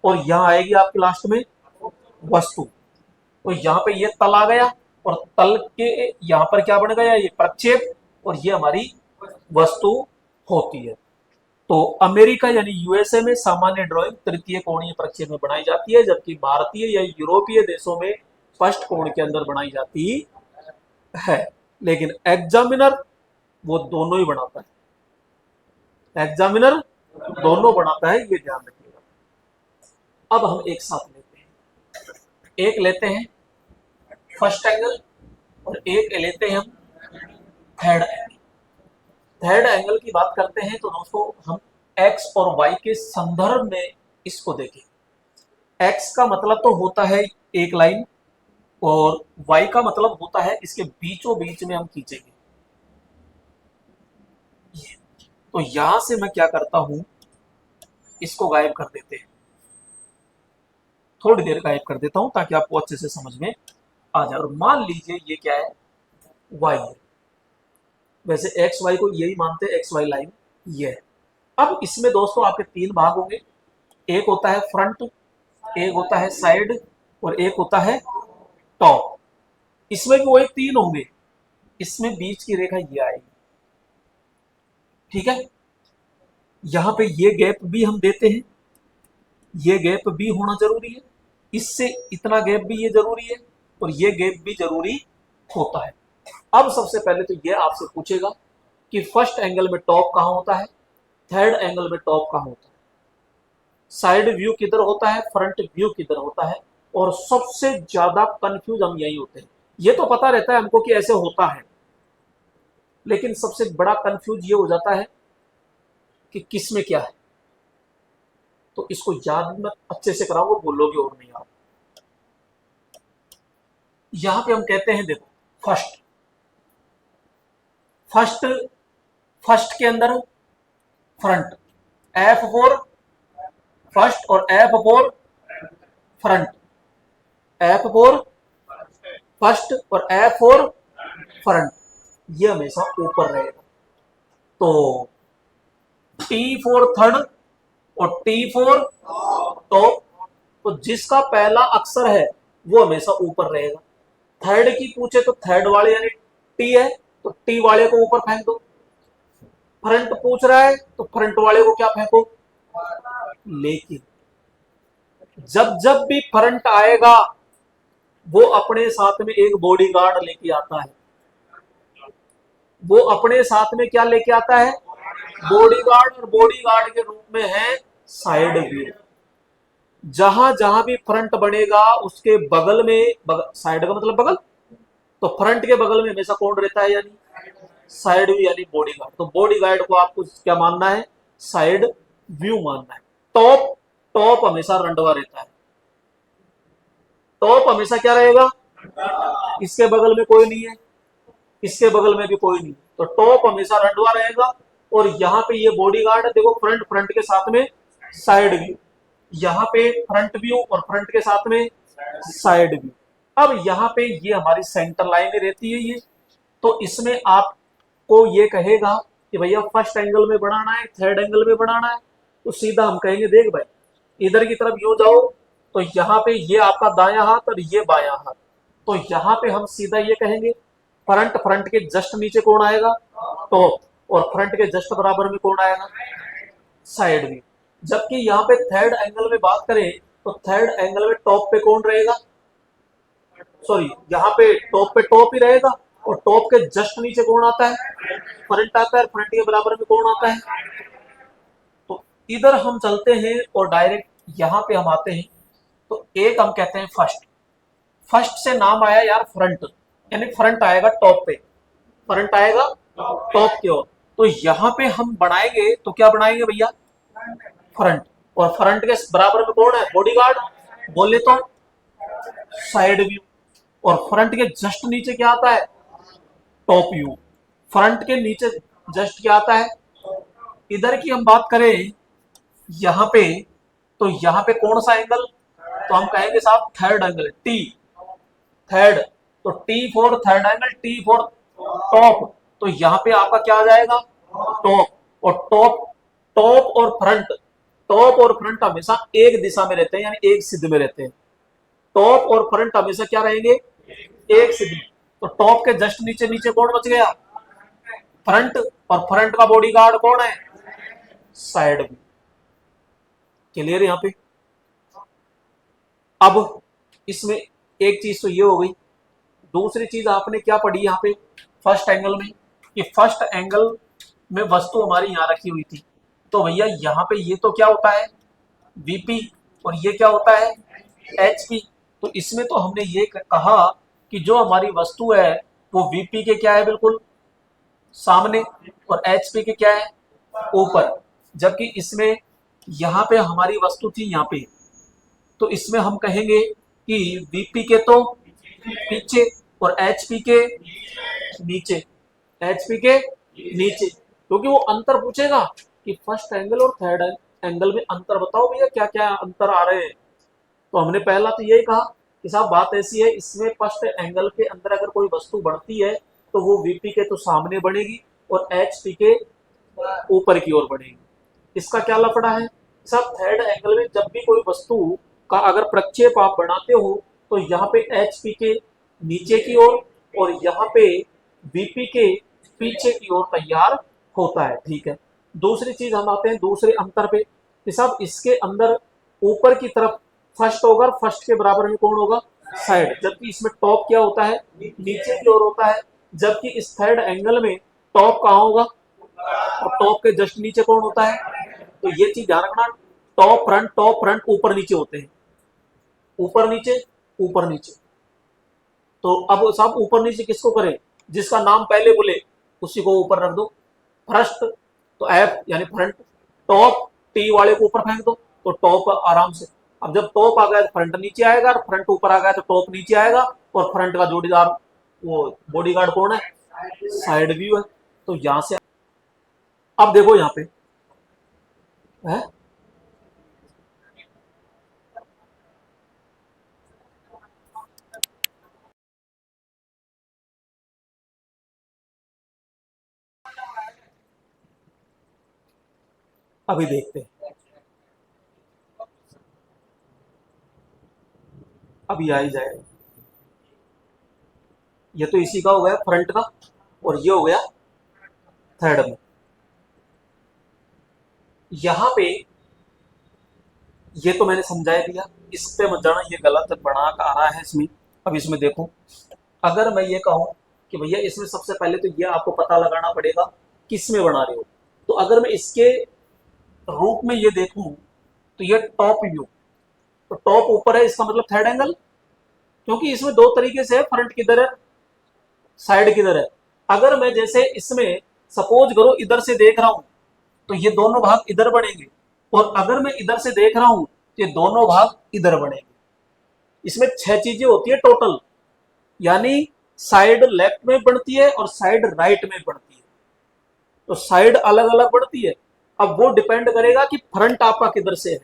और यहां आएगी आपकी लास्ट में वस्तु। तो यहां पे ये तल आ गया, और तल के यहां पर क्या बन गया, ये प्रक्षेप, और ये हमारी वस्तु होती है। तो अमेरिका यानी यूएसए में सामान्य ड्राइंग तृतीय कोणीय प्रक्षेप में बनाई जाती है, जबकि भारतीय या यूरोपीय देशों में फर्स्ट कोण के अंदर बनाई जाती है। लेकिन एग्जामिनर वो दोनों ही बनाता है, एग्जामिनर दोनों बनाता है, ये ध्यान रखिएगा। अब हम एक साथ लेते हैं, एक लेते हैं फर्स्ट एंगल और एक लेते हैं हम थर्ड एंगल। थर्ड एंगल की बात करते हैं तो दोस्तों हम एक्स और वाई के संदर्भ में इसको देखें। एक्स का मतलब तो होता है एक लाइन, और वाई का मतलब होता है इसके बीचों बीच में हम खींचेंगे। तो यहां से मैं क्या करता हूं, इसको गायब कर देते हैं, थोड़ी देर गायब कर देता हूं ताकि आपको अच्छे से समझ में आ जाए। और मान लीजिए ये क्या है, वाई है। वैसे एक्स वाई को यही मानते हैं, एक्स वाई लाइन ये है। अब इसमें दोस्तों आपके तीन भाग होंगे, एक होता है फ्रंट, एक होता है साइड, और एक होता है टॉप। इसमें भी वही तीन होंगे, इसमें बीच की रेखा ये आएगी, ठीक है। यहां पे ये गैप भी हम देते हैं, ये गैप भी होना जरूरी है, इससे इतना गैप भी ये जरूरी है, और ये गैप भी जरूरी होता है। अब सबसे पहले तो ये आपसे पूछेगा कि फर्स्ट एंगल में टॉप कहां होता है, थर्ड एंगल में टॉप कहां होता है, साइड व्यू किधर होता है, फ्रंट व्यू किधर होता है, और सबसे ज्यादा कंफ्यूज हम यही होते हैं। ये तो पता रहता है हमको कि ऐसे होता है, लेकिन सबसे बड़ा कंफ्यूज ये हो जाता है कि किस में क्या है। तो इसको याद मैं अच्छे से कराऊंगा, बोलोगे और नहीं आप। यहां पे हम कहते हैं देखो फर्स्ट, फर्स्ट फर्स्ट के अंदर फ्रंट, एफ फॉर फर्स्ट और F for front, F for first और एफ फॉर फ्रंट, ये हमेशा ऊपर रहेगा। तो टी फॉर थर्ड और टी फॉर टॉप, तो जिसका पहला अक्षर है वो हमेशा ऊपर रहेगा। थर्ड की पूछे तो थर्ड वाले यानी टी है तो टी वाले को ऊपर फेंक दो। फ्रंट पूछ रहा है तो फ्रंट वाले को क्या फेंको। लेकिन जब जब भी फ्रंट आएगा वो अपने साथ में एक बॉडीगार्ड लेके आता है। वो अपने साथ में क्या लेके आता है, बॉडीगार्ड, और बॉडीगार्ड के रूप में है साइड व्यू। जहां जहां भी फ्रंट बनेगा उसके बगल में, साइड का मतलब बगल, तो फ्रंट के बगल में हमेशा कौन रहता है, यानी साइड व्यू यानी बॉडीगार्ड। तो बॉडीगार्ड को आपको क्या मानना है, साइड व्यू मानना है। टॉप, टॉप हमेशा रंडवा रहता है। टॉप हमेशा क्या रहेगा, इसके बगल में कोई नहीं है, इसके बगल में भी कोई नहीं, तो टॉप हमेशा रंडवा रहेगा। और यहाँ पे ये बॉडीगार्ड है, देखो फ्रंट, फ्रंट के साथ में साइड व्यू, यहाँ पे फ्रंट व्यू और फ्रंट के साथ में साइड व्यू। अब यहाँ पे ये हमारी सेंटर लाइन रहती है ये, तो इसमें आपको ये कहेगा कि भैया फर्स्ट एंगल में बनाना है, थर्ड एंगल में बनाना है, तो सीधा हम कहेंगे देख भाई इधर की तरफ यूं जाओ, तो यहाँ पे ये आपका दायां हाथ और ये बायां हाथ, तो यहाँ पे हम सीधा ये कहेंगे फ्रंट, फ्रंट के जस्ट नीचे कौन आएगा, टॉप, और फ्रंट के जस्ट बराबर में कौन आएगा, साइड व्यू। जबकि यहाँ पे थर्ड एंगल में बात करें तो थर्ड एंगल में टॉप पे कौन रहेगा, सॉरी यहाँ पे टॉप पे टॉप ही रहेगा, और टॉप के जस्ट नीचे कौन आता है, फ्रंट आता है, फ्रंट के बराबर में कौन आता है। तो इधर हम चलते हैं और डायरेक्ट यहाँ पे हम आते हैं। तो एक हम कहते हैं फर्स्ट, फर्स्ट से नाम आया यार फ्रंट, यानी फ्रंट आएगा टॉप पे, फ्रंट आएगा टॉप की ओर, तो यहाँ पे हम बनाएंगे तो क्या बनाएंगे भैया, फ्रंट, और फ्रंट के बराबर में कौन है, बॉडीगार्ड, बोले तो साइड व्यू, और फ्रंट के जस्ट नीचे क्या आता है, टॉप व्यू, फ्रंट के नीचे जस्ट क्या आता है। इधर की हम बात करें यहाँ पे, तो यहाँ पे कौन सा एंगल, तो हम कहेंगे साहब थर्ड एंगल, टी, थर्ड, तो T for third angle, T for top, तो यहाँ पे आपका क्या आ जाएगा, टॉप, और टॉप, टॉप और फ्रंट, टॉप और फ्रंट हमेशा एक दिशा में रहते हैं, यानी एक सिद्ध में रहते हैं। टॉप और फ्रंट हमेशा क्या रहेंगे, एक सिद्ध में। तो टॉप के जस्ट नीचे नीचे कौन बच गया, फ्रंट, और फ्रंट का बॉडीगार्ड कौन है, साइड में। क्लियर यहाँ पे। अब इसमें एक चीज तो ये हो गई, दूसरी चीज आपने क्या पढ़ी यहाँ पे फर्स्ट एंगल में, कि फर्स्ट एंगल में वस्तु हमारी यहाँ रखी हुई थी, तो भैया यहाँ पे ये तो क्या होता है, वीपी, और ये क्या होता है, एचपी। तो इसमें तो हमने ये कहा कि जो हमारी वस्तु है वो वीपी के क्या है, बिल्कुल सामने, और एचपी के क्या है, ऊपर। जबकि इसमें यहाँ पे हमारी वस्तु थी यहाँ पे, तो इसमें हम कहेंगे कि वीपी के तो पीछे और एचपी के नीचे, एचपी के नीचे, क्योंकि वो अंतर पूछेगा कि फर्स्ट एंगल और थर्ड एंगल में अंतर बताओ भैया क्या क्या अंतर आ रहे हैं। तो हमने पहला तो यही कहा कि साहब बात ऐसी है, इसमें फर्स्ट एंगल के अंदर अगर कोई वस्तु बढ़ती है तो वो वीपी के तो सामने बढ़ेगी और एचपी के ऊपर की ओर बढ़ेगी। इसका क्या लफड़ा है साहब, थर्ड एंगल में जब भी कोई वस्तु का अगर प्रक्षेप आप बनाते हो तो यहाँ पे एचपी के नीचे की ओर और यहाँ पे वीपी के पीछे की ओर तैयार होता है, ठीक है। दूसरी चीज हम आते हैं दूसरे अंतर पे कि साहब इसके अंदर ऊपर की तरफ फर्स्ट होगा, फर्स्ट के बराबर में कौन होगा, साइड, जबकि इसमें टॉप क्या होता है, नीचे की ओर होता है। जबकि इस थर्ड एंगल में टॉप कहाँ होगा, और टॉप के जस्ट नीचे कौन होता है। तो ये चीज ध्यान रखना, टॉप फ्रंट ऊपर नीचे होते हैं, ऊपर नीचे ऊपर नीचे। तो अब साहब ऊपर नीचे किसको करें, जिसका नाम पहले बोले उसी को ऊपर रख दो। फर्स्ट तो एफ यानी फ्रंट, टॉप टी वाले को ऊपर फेंक दो तो टॉप आराम से। अब जब टॉप आ गया तो फ्रंट नीचे आएगा, और फ्रंट ऊपर आ गया तो टॉप नीचे आएगा, और फ्रंट का जोड़ीदार वो बॉडीगार्ड कौन है, साइड व्यू है। तो यहां से अब देखो यहां पे है, अभी देखते हैं, अभी आ ही जाएगा। ये तो इसी का हो गया फ्रंट का, और ये हो गया थर्ड में। यहां पे ये तो मैंने समझा दिया, इस पे मत जाना, ये गलत बना आ रहा है इसमें। अब इसमें देखो, अगर मैं ये कहूं कि भैया इसमें सबसे पहले तो ये आपको पता लगाना पड़ेगा किस में बना रहे हो। तो अगर मैं इसके रूप में ये देखूं तो ये टॉप व्यू, तो टॉप ऊपर है, इसका मतलब थर्ड एंगल। क्योंकि इसमें दो तरीके से है, फ्रंट किधर है, साइड किधर है। अगर मैं जैसे इसमें सपोज करो इधर से देख रहा हूं तो ये दोनों भाग इधर बनेंगे, और अगर मैं इधर से देख रहा हूं तो ये दोनों भाग इधर बनेंगे। इसमें 6 चीजें होती है टोटल, यानी साइड लेफ्ट में बढ़ती है और साइड राइट में बढ़ती है, तो साइड अलग अलग बढ़ती है। अब वो डिपेंड करेगा कि फ्रंट आपका किधर से है,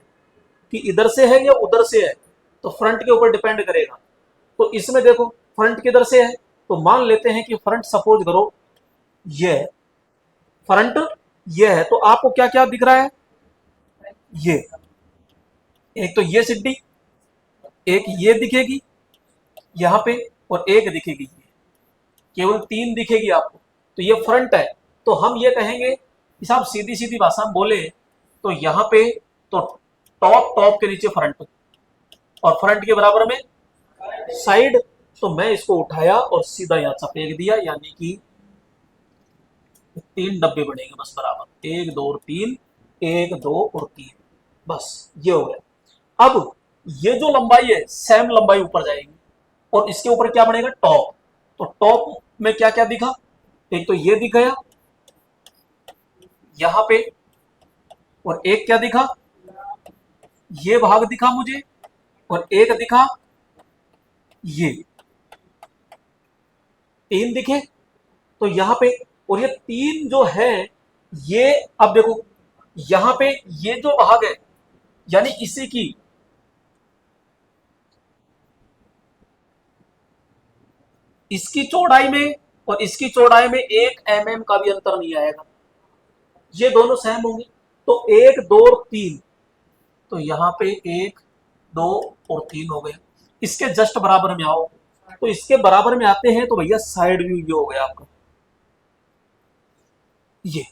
कि इधर से है या उधर से है, तो फ्रंट के ऊपर डिपेंड करेगा। तो इसमें देखो फ्रंट किधर से है, तो मान लेते हैं कि फ्रंट सपोज करो ये है, फ्रंट ये है, तो आपको क्या क्या दिख रहा है, ये एक तो ये सिड्डी, एक ये दिखेगी यहां पे, और एक दिखेगी ये, केवल 3 दिखेगी आपको। तो ये फ्रंट है। तो हम ये कहेंगे कि साहब सीधी सीधी भाषा में बोले तो यहाँ पे तो टॉप, टॉप के नीचे फ्रंट, और फ्रंट के बराबर में साइड। तो मैं इसको उठाया और सीधा यहाँ चपेक दिया, यानी कि 3 डब्बे बनेंगे बस बराबर, 1 2 और 3, 1 2 और 3, बस ये हो गया। अब ये जो लंबाई है सेम लंबाई ऊपर जाएगी, और इसके ऊपर क्या बनेगा, टॉप। तो टॉप में क्या क्या दिखा, एक तो ये दिख गया यहां पे, और एक क्या दिखा, ये भाग दिखा मुझे, और एक दिखा ये, 3 दिखे तो यहां पे। और ये 3 जो है ये, अब देखो यहां पे ये जो भाग है, यानी इसी की, इसकी चौड़ाई में और इसकी चौड़ाई में 1 mm का भी अंतर नहीं आएगा, ये दोनों सेम होंगे। तो 1 2 और 3, तो यहां पे 1 2 और 3 हो गए। इसके जस्ट बराबर में आओ, तो इसके बराबर में आते हैं तो भैया साइड व्यू ये हो गया आपका ये।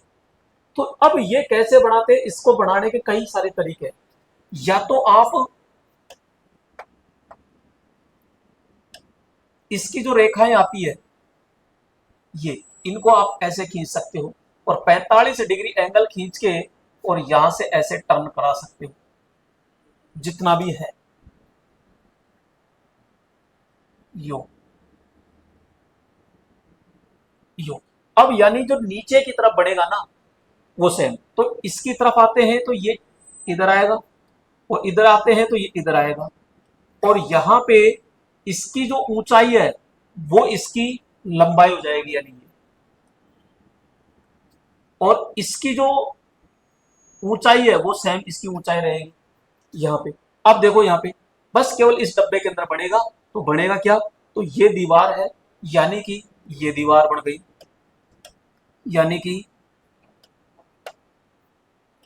तो अब ये कैसे बनाते हैं, इसको बनाने के कई सारे तरीके हैं। या तो आप इसकी जो रेखाएं आती है ये, इनको आप ऐसे खींच सकते हो, और 45 डिग्री एंगल खींच के और यहां से ऐसे टर्न करा सकते हो, जितना भी है यो यो। अब यानी जो नीचे की तरफ बढ़ेगा ना वो सेम, तो इसकी तरफ आते हैं तो ये इधर आएगा, और इधर आते हैं तो ये इधर आएगा, और यहां पे इसकी जो ऊंचाई है वो इसकी लंबाई हो जाएगी, यानी ये, और इसकी जो ऊंचाई है वो सेम इसकी ऊंचाई रहेगी यहां पे। अब देखो यहां पे बस केवल इस डब्बे के अंदर बनेगा, तो बनेगा क्या, तो ये दीवार है, यानी कि ये दीवार बन गई, यानी कि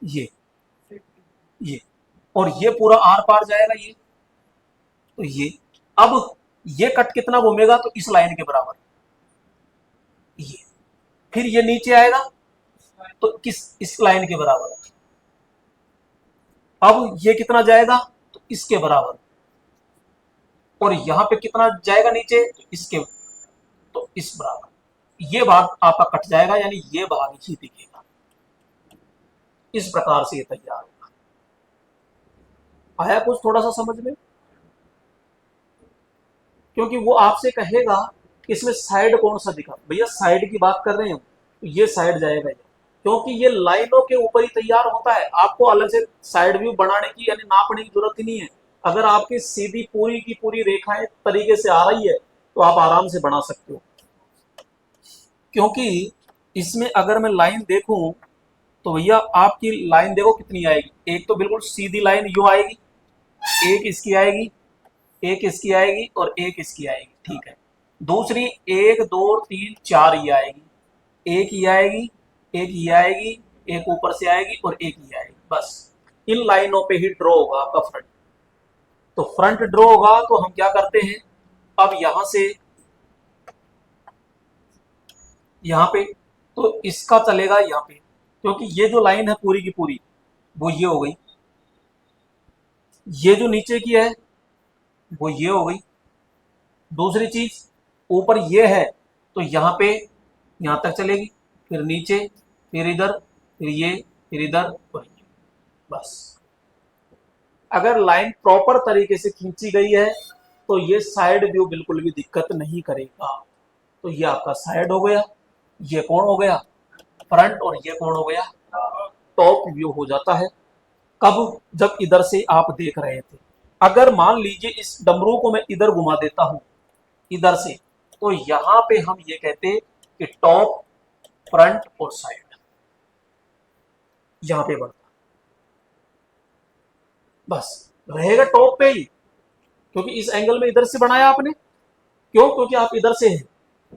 ये और ये पूरा आर पार जाएगा ये, तो ये। अब ये कट कितना घूमेगा, तो इस लाइन के बराबर ये, फिर ये नीचे आएगा तो किस, इस लाइन के बराबर। अब ये कितना जाएगा, तो इसके बराबर, और यहां पे कितना जाएगा नीचे, तो इसके, तो इस बराबर। ये भाग आपका कट जाएगा, यानी ये भाग ही दिखेगा। इस प्रकार से ये तैयार होगा। आया कुछ थोड़ा सा समझ में, क्योंकि वो आपसे कहेगा कि इसमें साइड कौन सा दिखा, भैया साइड की बात कर रहे हैं तो ये साइड जाएगा ये, क्योंकि ये लाइनों के ऊपर ही तैयार होता है, आपको अलग से साइड व्यू बनाने की यानी नापने की जरूरत ही नहीं है। अगर आपकी सीधी पूरी की पूरी रेखाएं तरीके से आ रही है तो आप आराम से बना सकते हो, क्योंकि इसमें अगर मैं लाइन देखूं तो भैया आपकी लाइन देखो कितनी आएगी। एक तो बिल्कुल सीधी लाइन यूं आएगी, एक इसकी आएगी, एक इसकी आएगी और एक इसकी आएगी, ठीक है। दूसरी 1 2 3 4 ये आएगी, एक ये आएगी, एक ये आएगी, एक ऊपर से आएगी और एक ये आएगी। बस इन लाइनों पे ही ड्रॉ होगा आपका फ्रंट। तो फ्रंट ड्रॉ होगा तो हम क्या करते हैं, अब यहां से यहां पे, तो इसका चलेगा यहां पे, क्योंकि ये जो लाइन है पूरी की पूरी वो ये हो गई, ये जो नीचे की है वो ये हो गई। दूसरी चीज ऊपर ये है तो यहाँ पे यहाँ तक चलेगी, फिर नीचे, फिर इधर, फिर ये, फिर इधर और ये। बस अगर लाइन प्रॉपर तरीके से खींची गई है तो ये साइड व्यू बिल्कुल भी दिक्कत नहीं करेगा। तो ये आपका साइड हो गया, ये कौन हो गया फ्रंट, और ये कौन हो गया टॉप व्यू हो जाता है। कब, जब इधर से आप देख रहे थे। अगर मान लीजिए इस डमरू को मैं इधर घुमा देता हूं इधर से, तो यहां पे हम ये कहते हैं कि टॉप, फ्रंट और साइड यहां पे बढ़ता, बस रहेगा टॉप पे ही, क्योंकि इस एंगल में इधर से बनाया आपने। क्यों, क्योंकि आप इधर से हैं।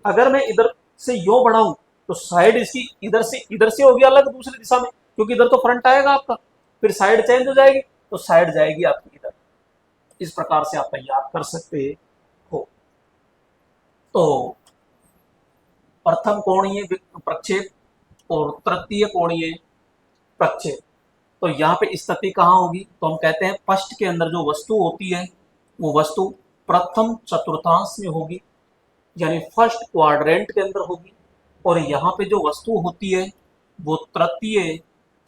अगर मैं इधर से यो बढ़ाऊं तो साइड इसकी इधर से होगी अलग दूसरी दिशा में, क्योंकि इधर तो फ्रंट आएगा आपका, फिर साइड चेंज हो जाएगी तो साइड जाएगी आपकी इधर। इस प्रकार से आप याद कर सकते हो। तो प्रथम कोणीय प्रक्षेप और तृतीय कोणीय प्रक्षेप, तो यहाँ पे स्थिति कहाँ होगी, तो हम कहते हैं पृष्ठ के अंदर जो वस्तु होती है वो वस्तु प्रथम चतुर्थांश में होगी, यानी फर्स्ट क्वाड्रेंट के अंदर होगी। और यहाँ पे जो वस्तु होती है वो तृतीय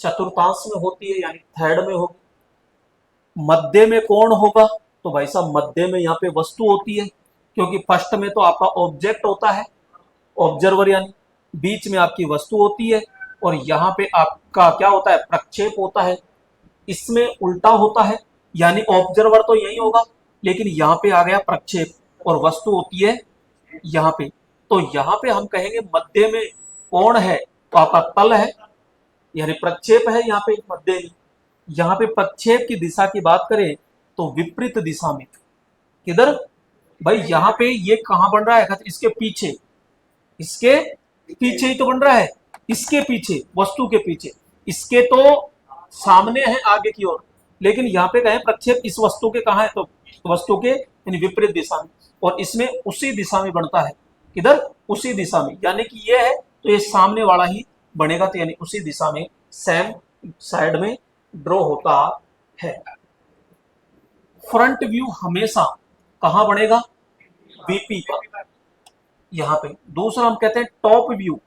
चतुर्थांश में होती है, यानी थर्ड में होगी। मध्य में कौन होगा, तो भाई साहब मध्य में यहाँ पे वस्तु होती है, क्योंकि फर्स्ट में तो आपका ऑब्जेक्ट होता है, ऑब्जर्वर, यानी बीच में आपकी वस्तु होती है, और यहाँ पे आपका क्या होता है प्रक्षेप होता है। इसमें उल्टा होता है, यानी ऑब्जर्वर तो यही होगा, लेकिन यहाँ पे आ गया प्रक्षेप और वस्तु होती है यहाँ पे। तो यहाँ पे हम कहेंगे मध्य में कौन है, तो आपका तल है, यानी प्रक्षेप है यहाँ पे मध्य में। यहाँ पे प्रक्षेप की दिशा की बात करें तो विपरीत दिशा में, किधर भाई, यहाँ पे ये कहाँ बन रहा है, इसके पीछे, इसके पीछे ही तो बन रहा है, इसके पीछे, वस्तु के पीछे। इसके तो सामने है आगे की ओर, लेकिन यहाँ पे कहें प्रक्षेप इस वस्तु के कहाँ है, तो वस्तु के यानी विपरीत दिशा में, और इसमें उसी दिशा में बनता है, किधर उसी दिशा में, यानी कि ये है तो ये सामने वाला ही बनेगा, तो यानी उसी दिशा में सेम साइड में ड्रॉ होता है। फ्रंट व्यू हमेशा कहां बनेगा, वीपी का, यहां पे। दूसरा हम कहते हैं टॉप व्यू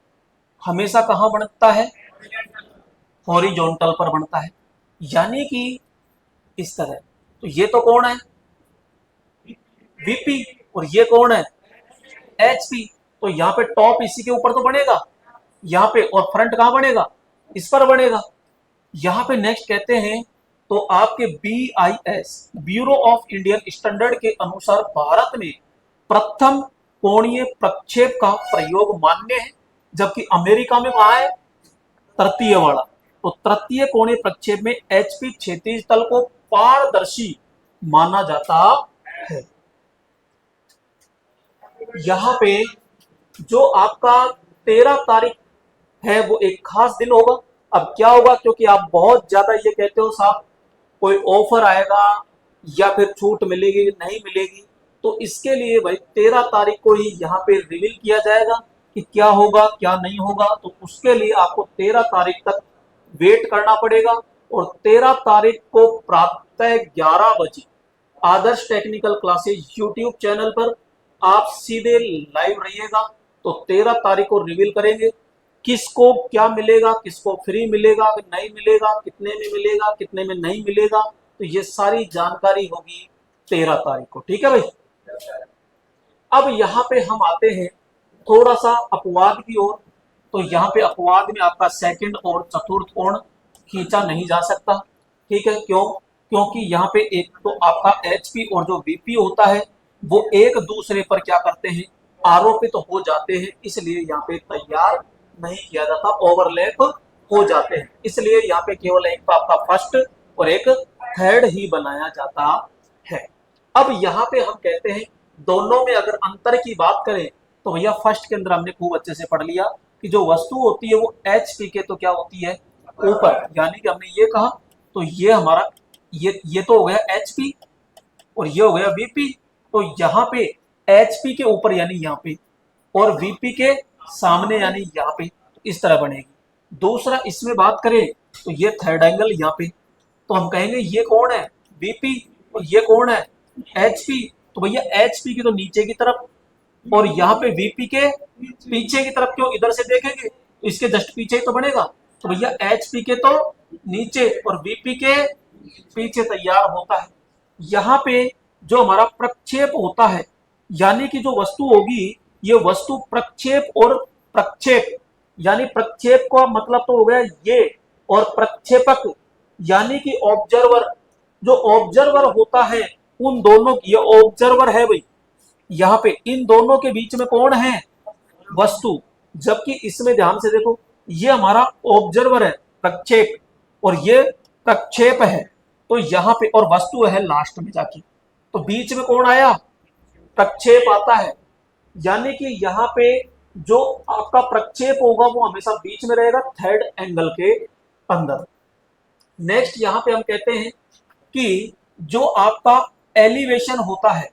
हमेशा कहां बनता है, हॉरिजॉन्टल पर बनता है, यानी कि इस तरह। तो ये तो कौन है वीपी, और ये कौन है एचपी। तो यहाँ पे टॉप इसी के ऊपर तो बनेगा यहाँ पे, और फ्रंट कहां बनेगा, इस पर बनेगा। यहाँ पे नेक्स्ट कहते हैं, तो आपके BIS bureau of Indian standard के अनुसार भारत में प्रथम कोणीय प्रक्षेप का प्रयोग मान्य है, जबकि अमेरिका में कहा है तृतीय वाला। तो तृतीय कोणीय प्रक्षेप में HP क्षैतिज तल को पारदर्शी माना जाता है। यहाँ पे जो आपका 13 तारीख है वो एक खास दिन होगा। अब क्या होगा, क्योंकि आप बहुत ज्यादा ये कहते हो साहब कोई ऑफर आएगा या फिर छूट मिलेगी नहीं मिलेगी, तो इसके लिए भाई 13 तारीख को ही यहाँ पे रिवील किया जाएगा कि क्या होगा क्या नहीं होगा। तो उसके लिए आपको 13 तारीख तक वेट करना पड़ेगा, और 13 तारीख को प्रातः 11 बजे आदर्श टेक्निकल क्लासेज यूट्यूब चैनल पर आप सीधे लाइव रहिएगा। तो 13 तारीख को रिवील करेंगे किसको क्या मिलेगा, किसको फ्री मिलेगा नहीं मिलेगा, कितने में मिलेगा कितने में नहीं मिलेगा, तो ये सारी जानकारी होगी 13 तारीख को, ठीक है भाई। अब यहाँ पे हम आते हैं थोड़ा सा अपवाद की ओर। तो यहाँ पे अपवाद में आपका सेकंड और चतुर्थ कोण खींचा नहीं जा सकता, ठीक है। क्यों, क्योंकि यहाँ पे एक तो आपका HP और जो VP होता है वो एक दूसरे पर क्या करते हैं, आरोपित हो जाते हैं, इसलिए यहाँ पे तैयार नहीं किया जाता, ओवरलैप हो जाते हैं, इसलिए यहाँ पे केवल एक तो आपका फर्स्ट और एक थर्ड ही बनाया जाता है। अब यहाँ पे हम कहते हैं दोनों में अगर अंतर की बात करें तो भैया फर्स्ट के अंदर हमने खूब अच्छे से पढ़ लिया कि जो वस्तु होती है वो एच पी के तो क्या होती है ऊपर, यानी कि हमने ये कहा तो ये हमारा ये तो हो गया एच पी और ये हो गया वीपी। तो यहाँ पे एचपी के ऊपर यानी यहाँ पे और वीपी के सामने यानी यहाँ पे, तो इस तरह बनेगी। दूसरा इसमें बात करें तो ये थर्ड एंगल यहाँ पे, तो हम कहेंगे ये कौन है वीपी और ये कौन है एचपी। तो भैया एचपी की तो नीचे की तरफ और यहाँ पे वीपी के पीछे की तरफ, क्यों इधर से देखेंगे तो इसके जस्ट पीछे ही तो बनेगा। तो भैया एचपी के तो नीचे और वीपी के पीछे तैयार होता है। यहाँ पे जो हमारा प्रक्षेप होता है यानी कि जो वस्तु होगी ये वस्तु प्रक्षेप और प्रक्षेप, यानी प्रक्षेप का मतलब तो हो गया ये, और प्रक्षेपक यानी कि ऑब्जर्वर, जो ऑब्जर्वर होता है उन दोनों, ये ऑब्जर्वर है भाई, यहाँ पे इन दोनों के बीच में कौन है वस्तु, जबकि इसमें ध्यान से देखो ये हमारा ऑब्जर्वर है प्रक्षेप और ये प्रक्षेप है, तो यहाँ पे और वस्तु है लास्ट में जाके, तो बीच में कौन आया प्रक्षेप आता है, यानी कि यहाँ पे जो आपका प्रक्षेप होगा वो हमेशा बीच में रहेगा थर्ड एंगल के अंदर। नेक्स्ट यहाँ पे हम कहते हैं कि जो आपका एलिवेशन होता है,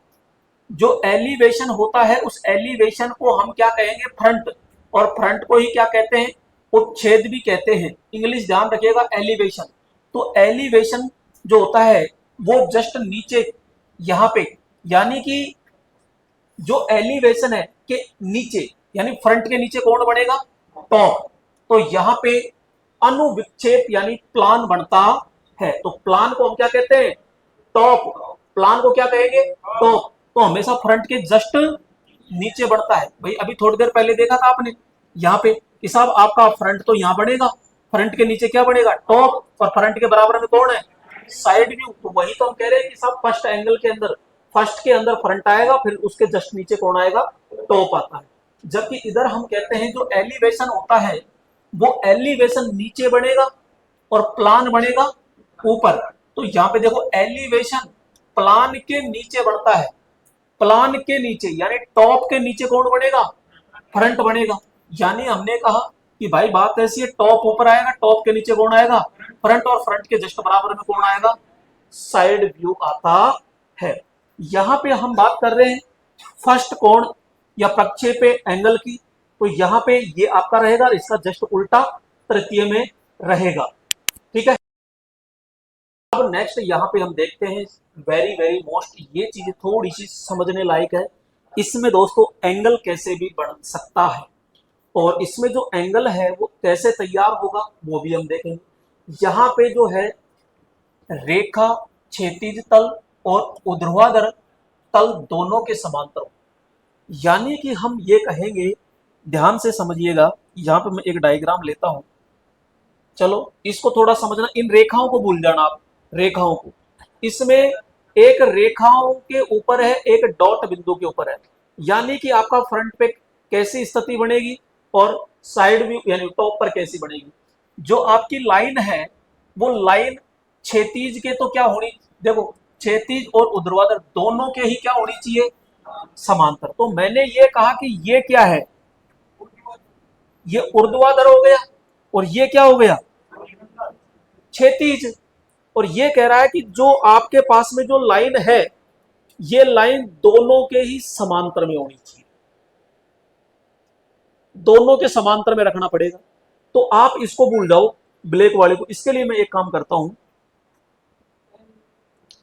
जो एलिवेशन होता है उस एलिवेशन को हम क्या कहेंगे फ्रंट, और फ्रंट को ही क्या कहते हैं उच्छेद भी कहते हैं, इंग्लिश ध्यान रखिएगा एलिवेशन। तो एलिवेशन जो होता है वो जस्ट नीचे यहाँ पे, यानी कि जो एलिवेशन है के नीचे यानी फ्रंट के नीचे कौन बनेगा टॉप, तो यहाँ पे अनुविक्षेप यानी प्लान बनता है, तो प्लान को हम क्या कहते हैं टॉप, प्लान को क्या कहेंगे टॉप, तो हमेशा फ्रंट के जस्ट नीचे बढ़ता है। भाई अभी थोड़ी देर पहले देखा था आपने यहाँ पे कि साहब आपका फ्रंट तो यहाँ बढ़ेगा, फ्रंट के नीचे क्या बढ़ेगा टॉप, और फ्रंट के बराबर में कौन है साइड व्यू, तो वही तो हम कह रहे हैं कि साहब फर्स्ट एंगल के अंदर, फर्स्ट के अंदर फ्रंट आएगा फिर उसके जस्ट नीचे कौन आएगा टॉप आता है। जबकि इधर हम कहते हैं जो एलिवेशन होता है वो एलिवेशन नीचे बढ़ेगा और प्लान बढ़ेगा ऊपर, तो यहाँ पे देखो एलिवेशन प्लान के नीचे बढ़ता है, प्लान के नीचे यानी टॉप के नीचे कौन बनेगा फ्रंट बनेगा, यानी हमने कहा कि भाई बात ऐसी है टॉप ऊपर आएगा टॉप के नीचे कौन आएगा फ्रंट, और फ्रंट के जस्ट बराबर में कौन आएगा साइड व्यू आता है। यहाँ पे हम बात कर रहे हैं फर्स्ट कोण या प्रक्षेप एंगल की, तो यहाँ पे ये आपका रहेगा, इसका जस्ट उल्टा तृतीय में रहेगा, ठीक है। अब नेक्स्ट यहाँ पे हम देखते हैं वेरी वेरी मोस्ट, ये चीज थोड़ी सी समझने लायक है, इसमें दोस्तों एंगल कैसे भी बन सकता है और इसमें जो एंगल है वो कैसे तैयार होगा वो भी हम देखेंगे। यहाँ पे जो है रेखा क्षैतिज तल और ऊर्ध्वाधर तल दोनों के समांतर, यानी कि हम ये कहेंगे, ध्यान से समझिएगा, यहाँ पे मैं एक डायग्राम लेता हूं, चलो इसको थोड़ा समझना, इन रेखाओं को भूल जाना आप, रेखाओं को, इसमें एक रेखाओं के ऊपर है एक डॉट बिंदु के ऊपर है, यानी कि आपका फ्रंट पे कैसी स्थिति बनेगी और साइड व्यू यानी टॉप पर कैसी बनेगी। जो आपकी लाइन है वो लाइन क्षैतिज के तो क्या होनी, देखो क्षैतिज और ऊर्ध्वाधर दोनों के ही क्या होनी चाहिए समांतर, तो मैंने ये कहा कि ये क्या है ये ऊर्ध्वाधर हो गया और ये क्या हो गया क्षैतिज, और ये कह रहा है कि जो आपके पास में जो लाइन है ये लाइन दोनों के ही समांतर में होनी चाहिए, दोनों के समांतर में रखना पड़ेगा। तो आप इसको भूल जाओ ब्लैक वाले को, इसके लिए मैं एक काम करता हूं,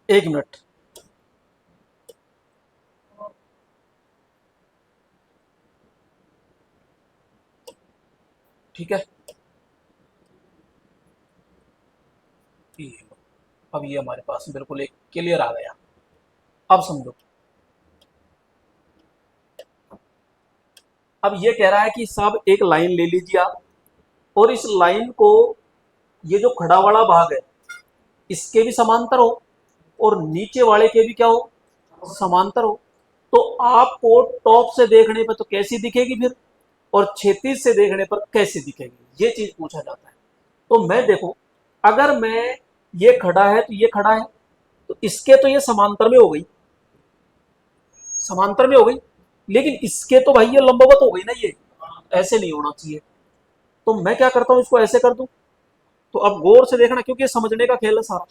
एक मिनट, ठीक है। अब ये हमारे पास बिल्कुल एक क्लियर आ गया, अब समझो। अब ये कह रहा है कि साहब एक लाइन ले लीजिए आप, और इस लाइन को ये जो खड़ा वाला भाग है इसके भी समांतर हो और नीचे वाले के भी क्या हो समांतर हो, तो आपको टॉप से देखने पे तो कैसी दिखेगी फिर, और क्षैतिज से देखने पर कैसे दिखेगी, ये चीज पूछा जाता है। तो मैं देखो, अगर मैं ये खड़ा है तो ये खड़ा है, तो इसके तो ये समांतर में हो गई, समांतर में हो गई, लेकिन इसके तो भाई ये लंबवत हो गई ना, ये ऐसे नहीं होना चाहिए। तो मैं क्या करता हूं, इसको ऐसे कर दूं। तो अब गौर से देखना, क्योंकि ये समझने का खेल है सारा।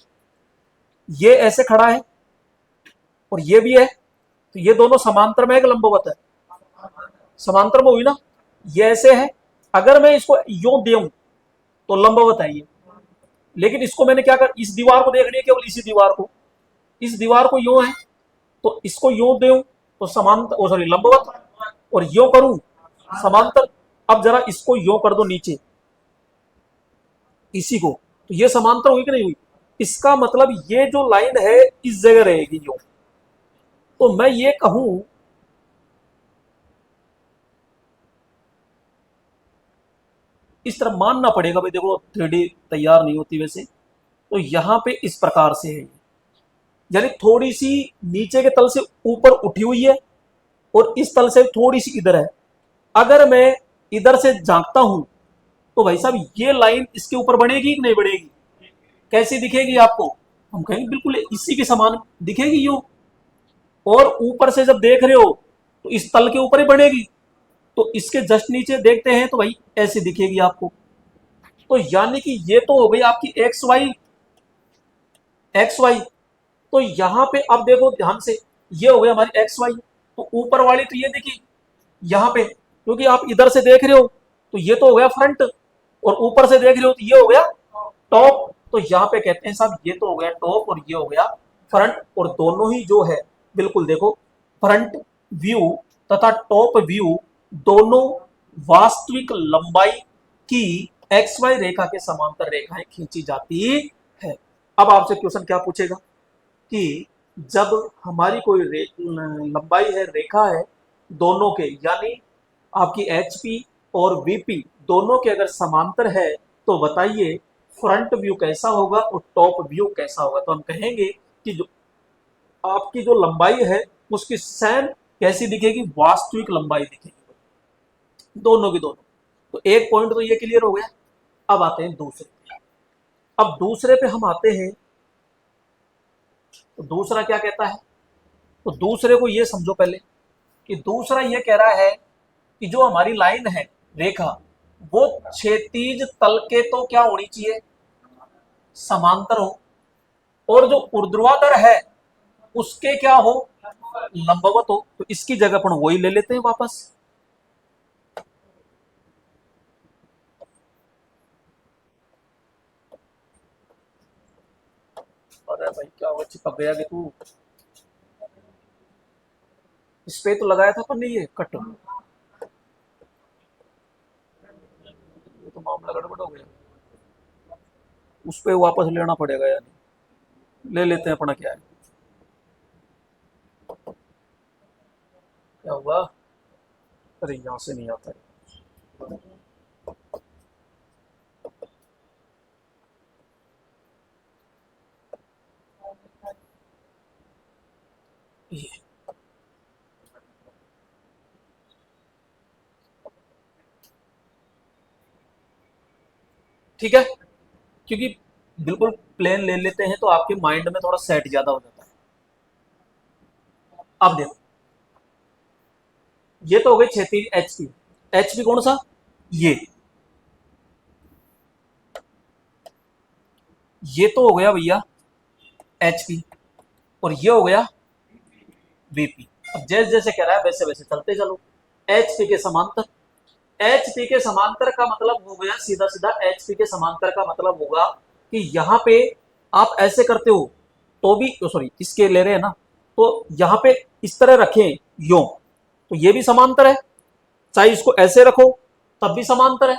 ये ऐसे खड़ा है और ये भी है, तो ये दोनों समांतर में है कि लंबवत है, समांतर में हुई ना। ये ऐसे है, अगर मैं इसको यूं दूं तो लंबवत है ये, लेकिन इसको मैंने क्या कर, इस दीवार को देखनी है, केवल इसी दीवार को, इस दीवार को यूं है, तो इसको यूं दूं तो समांतर, ओ सॉरी लंबवत, और यूं करूं समांतर। अब जरा इसको यूं कर दो नीचे, इसी को, तो ये समांतर हुई कि नहीं हुई। इसका मतलब ये जो लाइन है इस जगह रहेगी यूं। तो मैं ये कहूं, इस तरह मानना पड़ेगा भाई, देखो 3D तैयार नहीं होती वैसे, तो यहां पे इस प्रकार से है, यानी थोड़ी सी नीचे के तल से ऊपर उठी हुई है और इस तल से थोड़ी सी इधर है। अगर मैं इधर से झांकता हूं तो भाई साहब ये लाइन इसके ऊपर बनेगी कि नहीं बनेगी, कैसी दिखेगी आपको, हम कहेंगे बिल्कुल इसी के समान दिखेगी यूं। और ऊपर से जब देख रहे हो तो इस तल के ऊपर ही बनेगी, तो इसके जस्ट नीचे देखते हैं तो भाई ऐसे दिखेगी आपको। तो यानी कि ये तो हो गई आपकी एक्स वाई, एक्स वाई। तो यहां पे अब देखो ध्यान से, ये हो गया हमारी एक्स वाई। तो ऊपर वाली तो ये देखी यहां पे, क्योंकि आप इधर से देख रहे हो तो ये तो हो गया फ्रंट, और ऊपर से देख रहे हो तो ये हो गया टॉप। तो यहाँ पे कहते हैं साहब ये तो हो गया टॉप और ये हो गया फ्रंट, और दोनों ही जो है बिल्कुल देखो, फ्रंट व्यू तथा टॉप व्यू दोनों वास्तविक लंबाई की एक्स वाई रेखा के समांतर रेखाएं खींची जाती है। अब आपसे क्वेश्चन क्या पूछेगा कि जब हमारी कोई लंबाई है, रेखा है, दोनों के यानी आपकी एच पी और वीपी दोनों के अगर समांतर है, तो बताइए फ्रंट व्यू कैसा होगा और टॉप व्यू कैसा होगा। तो हम कहेंगे कि जो आपकी जो लंबाई है उसकी सेम कैसी दिखेगी, वास्तविक लंबाई दिखेगी दोनों की दोनों। तो एक पॉइंट तो ये क्लियर हो गया। अब आते हैं दूसरे पे। अब दूसरे पे हम आते हैं, तो दूसरा क्या कहता है, तो दूसरे को ये समझो पहले कि दूसरा ये कह रहा है कि जो हमारी लाइन है, रेखा, वो क्षैतिज तल के तो क्या होनी चाहिए, समांतर हो, और जो ऊर्ध्वाधर है उसके क्या हो, लंबवत हो। तो इसकी जगह पर वही ले लेते हैं वापस। अरे भाई क्या हुआ, चिपक गया कि तू, इस पे तो लगाया था पर नहीं, ये कट, ये तो मामला गड़बड़ हो गया। उस पे वापस लेना पड़ेगा, यानी ले लेते हैं अपना, क्या है, क्या हुआ, अरे यहां से नहीं आता है ये। ठीक है, क्योंकि बिल्कुल प्लेन ले लेते हैं तो आपके माइंड में थोड़ा सेट ज्यादा हो जाता है। अब देखो, ये तो हो गई क्षैतिज एच पी, एच पी कौन सा, ये तो हो गया भैया एच पी, और ये हो गया वीपी। अब जैसे जैसे कह रहा है वैसे वैसे चलते चलो। एच पी के समांतर, एच पी के समांतर का मतलब हो गया सीधा सीधा, एच पी के समांतर का मतलब होगा कि यहां पे आप ऐसे करते हो तो भी, सॉरी इसके ले रहे हैं ना, तो यहां पे इस तरह रखें यो, तो ये भी समांतर है, चाहे इसको ऐसे रखो तब भी समांतर है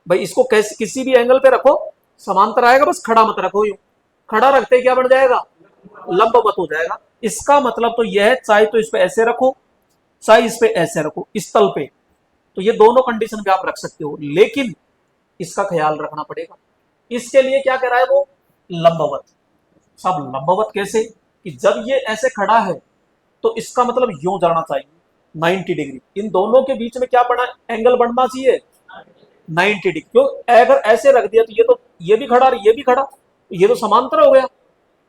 भाई। इसको कैसे किसी भी एंगल पे रखो समांतर आएगा, बस खड़ा मत रखो यूं, खड़ा रखते क्या बन जाएगा, लंबवत हो जाएगा। इसका मतलब तो यह है, चाहे तो इस पे ऐसे रखो चाहे इस पे ऐसे रखो, इस तल पे, तो ये दोनों कंडीशन पे आप रख सकते हो, लेकिन इसका ख्याल रखना पड़ेगा। इसके लिए क्या कह रहा है वो, लंबवत। सब लंबवत कैसे, कि जब ये ऐसे खड़ा है तो इसका मतलब यूं जाना चाहिए, 90 डिग्री। इन दोनों के बीच में क्या बना, एंगल बनना चाहिए 90 डिग्री। क्यों, अगर ऐसे रख दिया तो ये भी खड़ा और ये भी खड़ा, तो ये तो समांतर हो गया।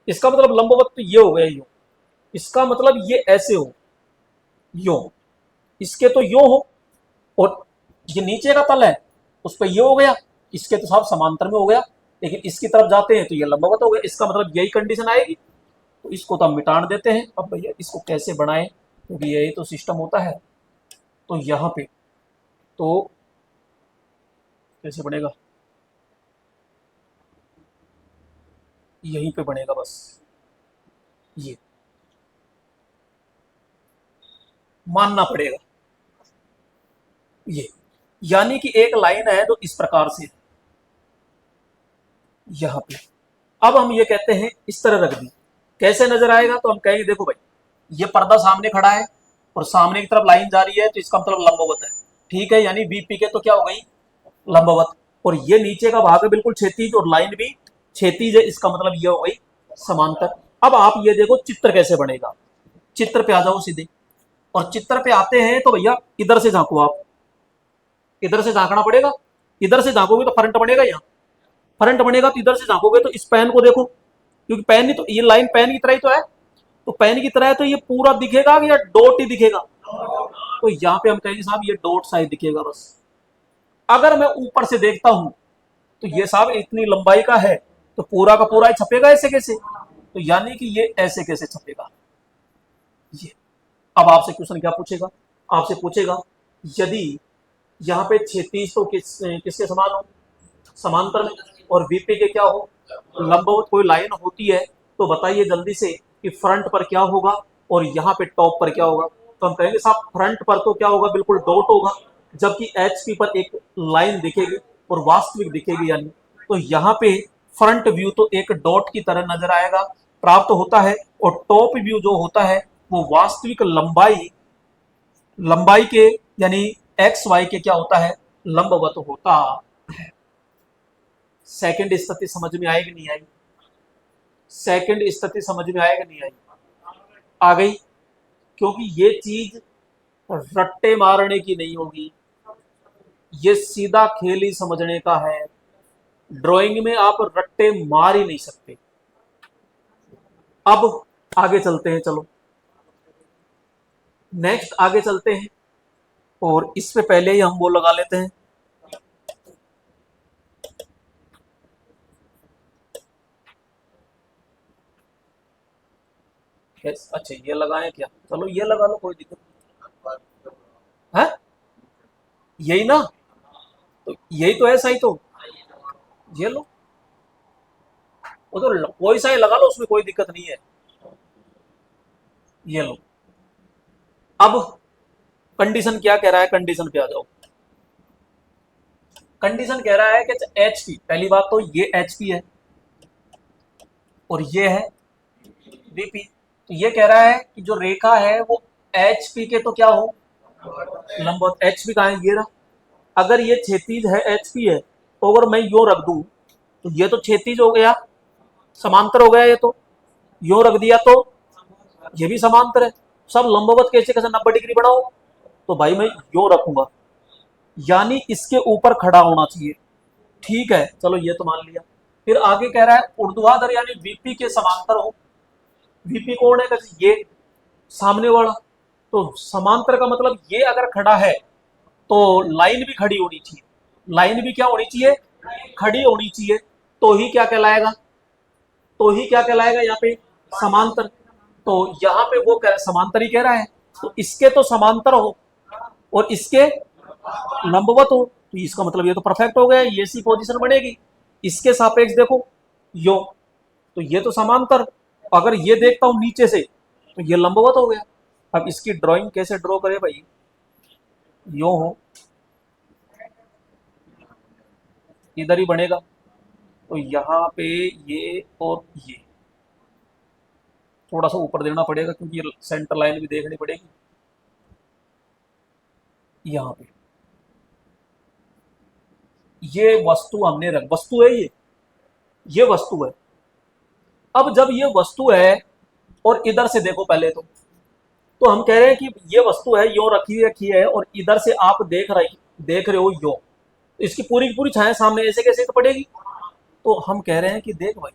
इसका मतलब लंबवत तो ये हो गया यूं, इसका मतलब ये ऐसे हो यूं, इसके तो यूं हो, और ये नीचे का तल है उस पर ये हो गया, इसके तो साहब समांतर में हो गया, लेकिन इसकी तरफ जाते हैं तो ये लंबवत हो गया। इसका मतलब यही कंडीशन आएगी। तो इसको तो हम मिटान देते हैं। अब भैया इसको कैसे बनाएं, क्योंकि यही तो सिस्टम होता है। तो यहाँ पे तो कैसे बनेगा, यहीं पे बनेगा बस, ये मानना पड़ेगा ये। यानी कि एक लाइन है जो इस प्रकार से यहां पे, अब हम ये कहते हैं इस तरह रख दी, कैसे नजर आएगा, तो हम कहेंगे देखो भाई ये पर्दा सामने खड़ा है और सामने की तरफ लाइन जा रही है, तो इसका मतलब लंबवत है, ठीक है। यानी बीपी के तो क्या हो गई, लंबवत। और ये नीचे का भाग है बिल्कुल क्षैतिज और लाइन भी क्षैतिज है, इसका मतलब ये हो गई समांतर। अब आप ये देखो चित्र कैसे बनेगा, चित्र पे आ जाओ सीधे, और चित्र पे आते हैं तो भैया इधर से झांको, आप इधर से झांकना पड़ेगा। इधर से झांकोगे तो फ्रंट बनेगा, यहाँ फ्रंट बनेगा, तो इधर से झांकोगे तो इस पेन को देखो, क्योंकि पेन नहीं तो ये लाइन पेन की तरह ही तो है, तो पेन की तरह है, तो ये पूरा दिखेगा या डॉट ही दिखेगा, तो यहाँ पे हम कहेंगे साहब ये डॉट साइज दिखेगा बस। अगर मैं ऊपर से देखता हूं तो ये साहब इतनी लंबाई का है, तो पूरा का पूरा ही छपेगा ऐसे कैसे, तो यानी कि ये ऐसे कैसे छपेगा ये। अब आपसे क्वेश्चन क्या पूछेगा, आपसे पूछेगा यदि यहाँ पे क्षैतिज तो किसके समान हो, समांतर में, और वीपी के क्या हो, लंबवत कोई लाइन होती है, तो बताइए जल्दी से कि फ्रंट पर क्या होगा और यहाँ पे टॉप पर क्या होगा। तो हम कहेंगे साहब फ्रंट पर तो क्या होगा, बिल्कुल डॉट होगा, जबकि एचपी पर एक लाइन दिखेगी और वास्तविक दिखेगी, यानी तो यहाँ पे फ्रंट व्यू तो एक डॉट की तरह नजर आएगा, प्राप्त होता है, और टॉप व्यू जो होता है वो वास्तविक लंबाई लंबाई के यानी एक्स वाई के क्या होता है, लंबवत होता है। सेकंड स्थिति समझ में आएगी नहीं आई, सेकंड स्थिति समझ में आएगी नहीं आई, आ गई, क्योंकि ये चीज रट्टे मारने की नहीं होगी, ये सीधा खेल ही समझने का है। ड्राइंग में आप रट्टे मार ही नहीं सकते। अब आगे चलते हैं, चलो नेक्स्ट आगे चलते हैं, और इस पे पहले ही हम वो लगा लेते हैं, अच्छा ये लगाएं क्या, चलो ये लगा लो, कोई दिक्कत है, यही ना, तो यही तो है सही, तो ये लो, वो तो कोई सा ही लगा लो, उसमें कोई दिक्कत नहीं है, ये लो। अब कंडीशन क्या कह रहा है, कंडीशन पे आ जाओ। कंडीशन कह रहा है कि एच पी, पहली बात तो ये एच पी है और ये है बीपी, तो ये कह रहा है कि जो रेखा है वो एच पी के तो क्या हो, लंबवत। एच पी कहाँ है, ये रहा। अगर ये क्षैतिज है, एच पी है, तो अगर मैं यो रख दूं तो ये तो क्षैतिज हो गया, समांतर हो गया, ये तो यो रख दिया तो ये भी समांतर है। सब लंबवत कैसे कैसे 90 डिग्री बनाओ, तो भाई मैं यो रखूंगा, यानी इसके ऊपर खड़ा होना चाहिए, ठीक है, चलो ये तो मान लिया। फिर आगे कह रहा है ऊर्ध्वाधर यानी वीपी के समांतर हो। वीपी कौन है, ये सामने वाला, तो समांतर का मतलब ये अगर खड़ा है तो लाइन भी खड़ी होनी चाहिए, लाइन भी क्या होनी चाहिए, खड़ी होनी चाहिए, तो ही क्या कहलाएगा, तो ही क्या कहलाएगा यहाँ पे, समांतर। तो यहाँ पे वो समांतर ही कह रहा है, तो इसके तो समांतर हो और इसके लंबवत हो, तो इसका मतलब ये तो परफेक्ट हो गया, ये सी पोजीशन बनेगी। इसके सापेक्ष देखो यो, तो ये तो समांतर, अगर ये देखता हूं नीचे से तो ये लंबवत हो गया। अब इसकी ड्राइंग कैसे ड्रॉ करें भाई, यो हो, इधर ही बनेगा, तो यहाँ पे ये और ये थोड़ा सा ऊपर देना पड़ेगा, क्योंकि ये सेंटर लाइन भी देखनी पड़ेगी यहाँ पे। ये वस्तु हमने रख, वस्तु है ये वस्तु है। अब जब ये वस्तु है और इधर से देखो पहले तो तो हम कह रहे हैं कि ये वस्तु है, यो रखी है और इधर से आप देख रहे हो यो, तो इसकी पूरी की पूरी छाया सामने ऐसे कैसे तो पड़ेगी। तो हम कह रहे हैं कि देख भाई,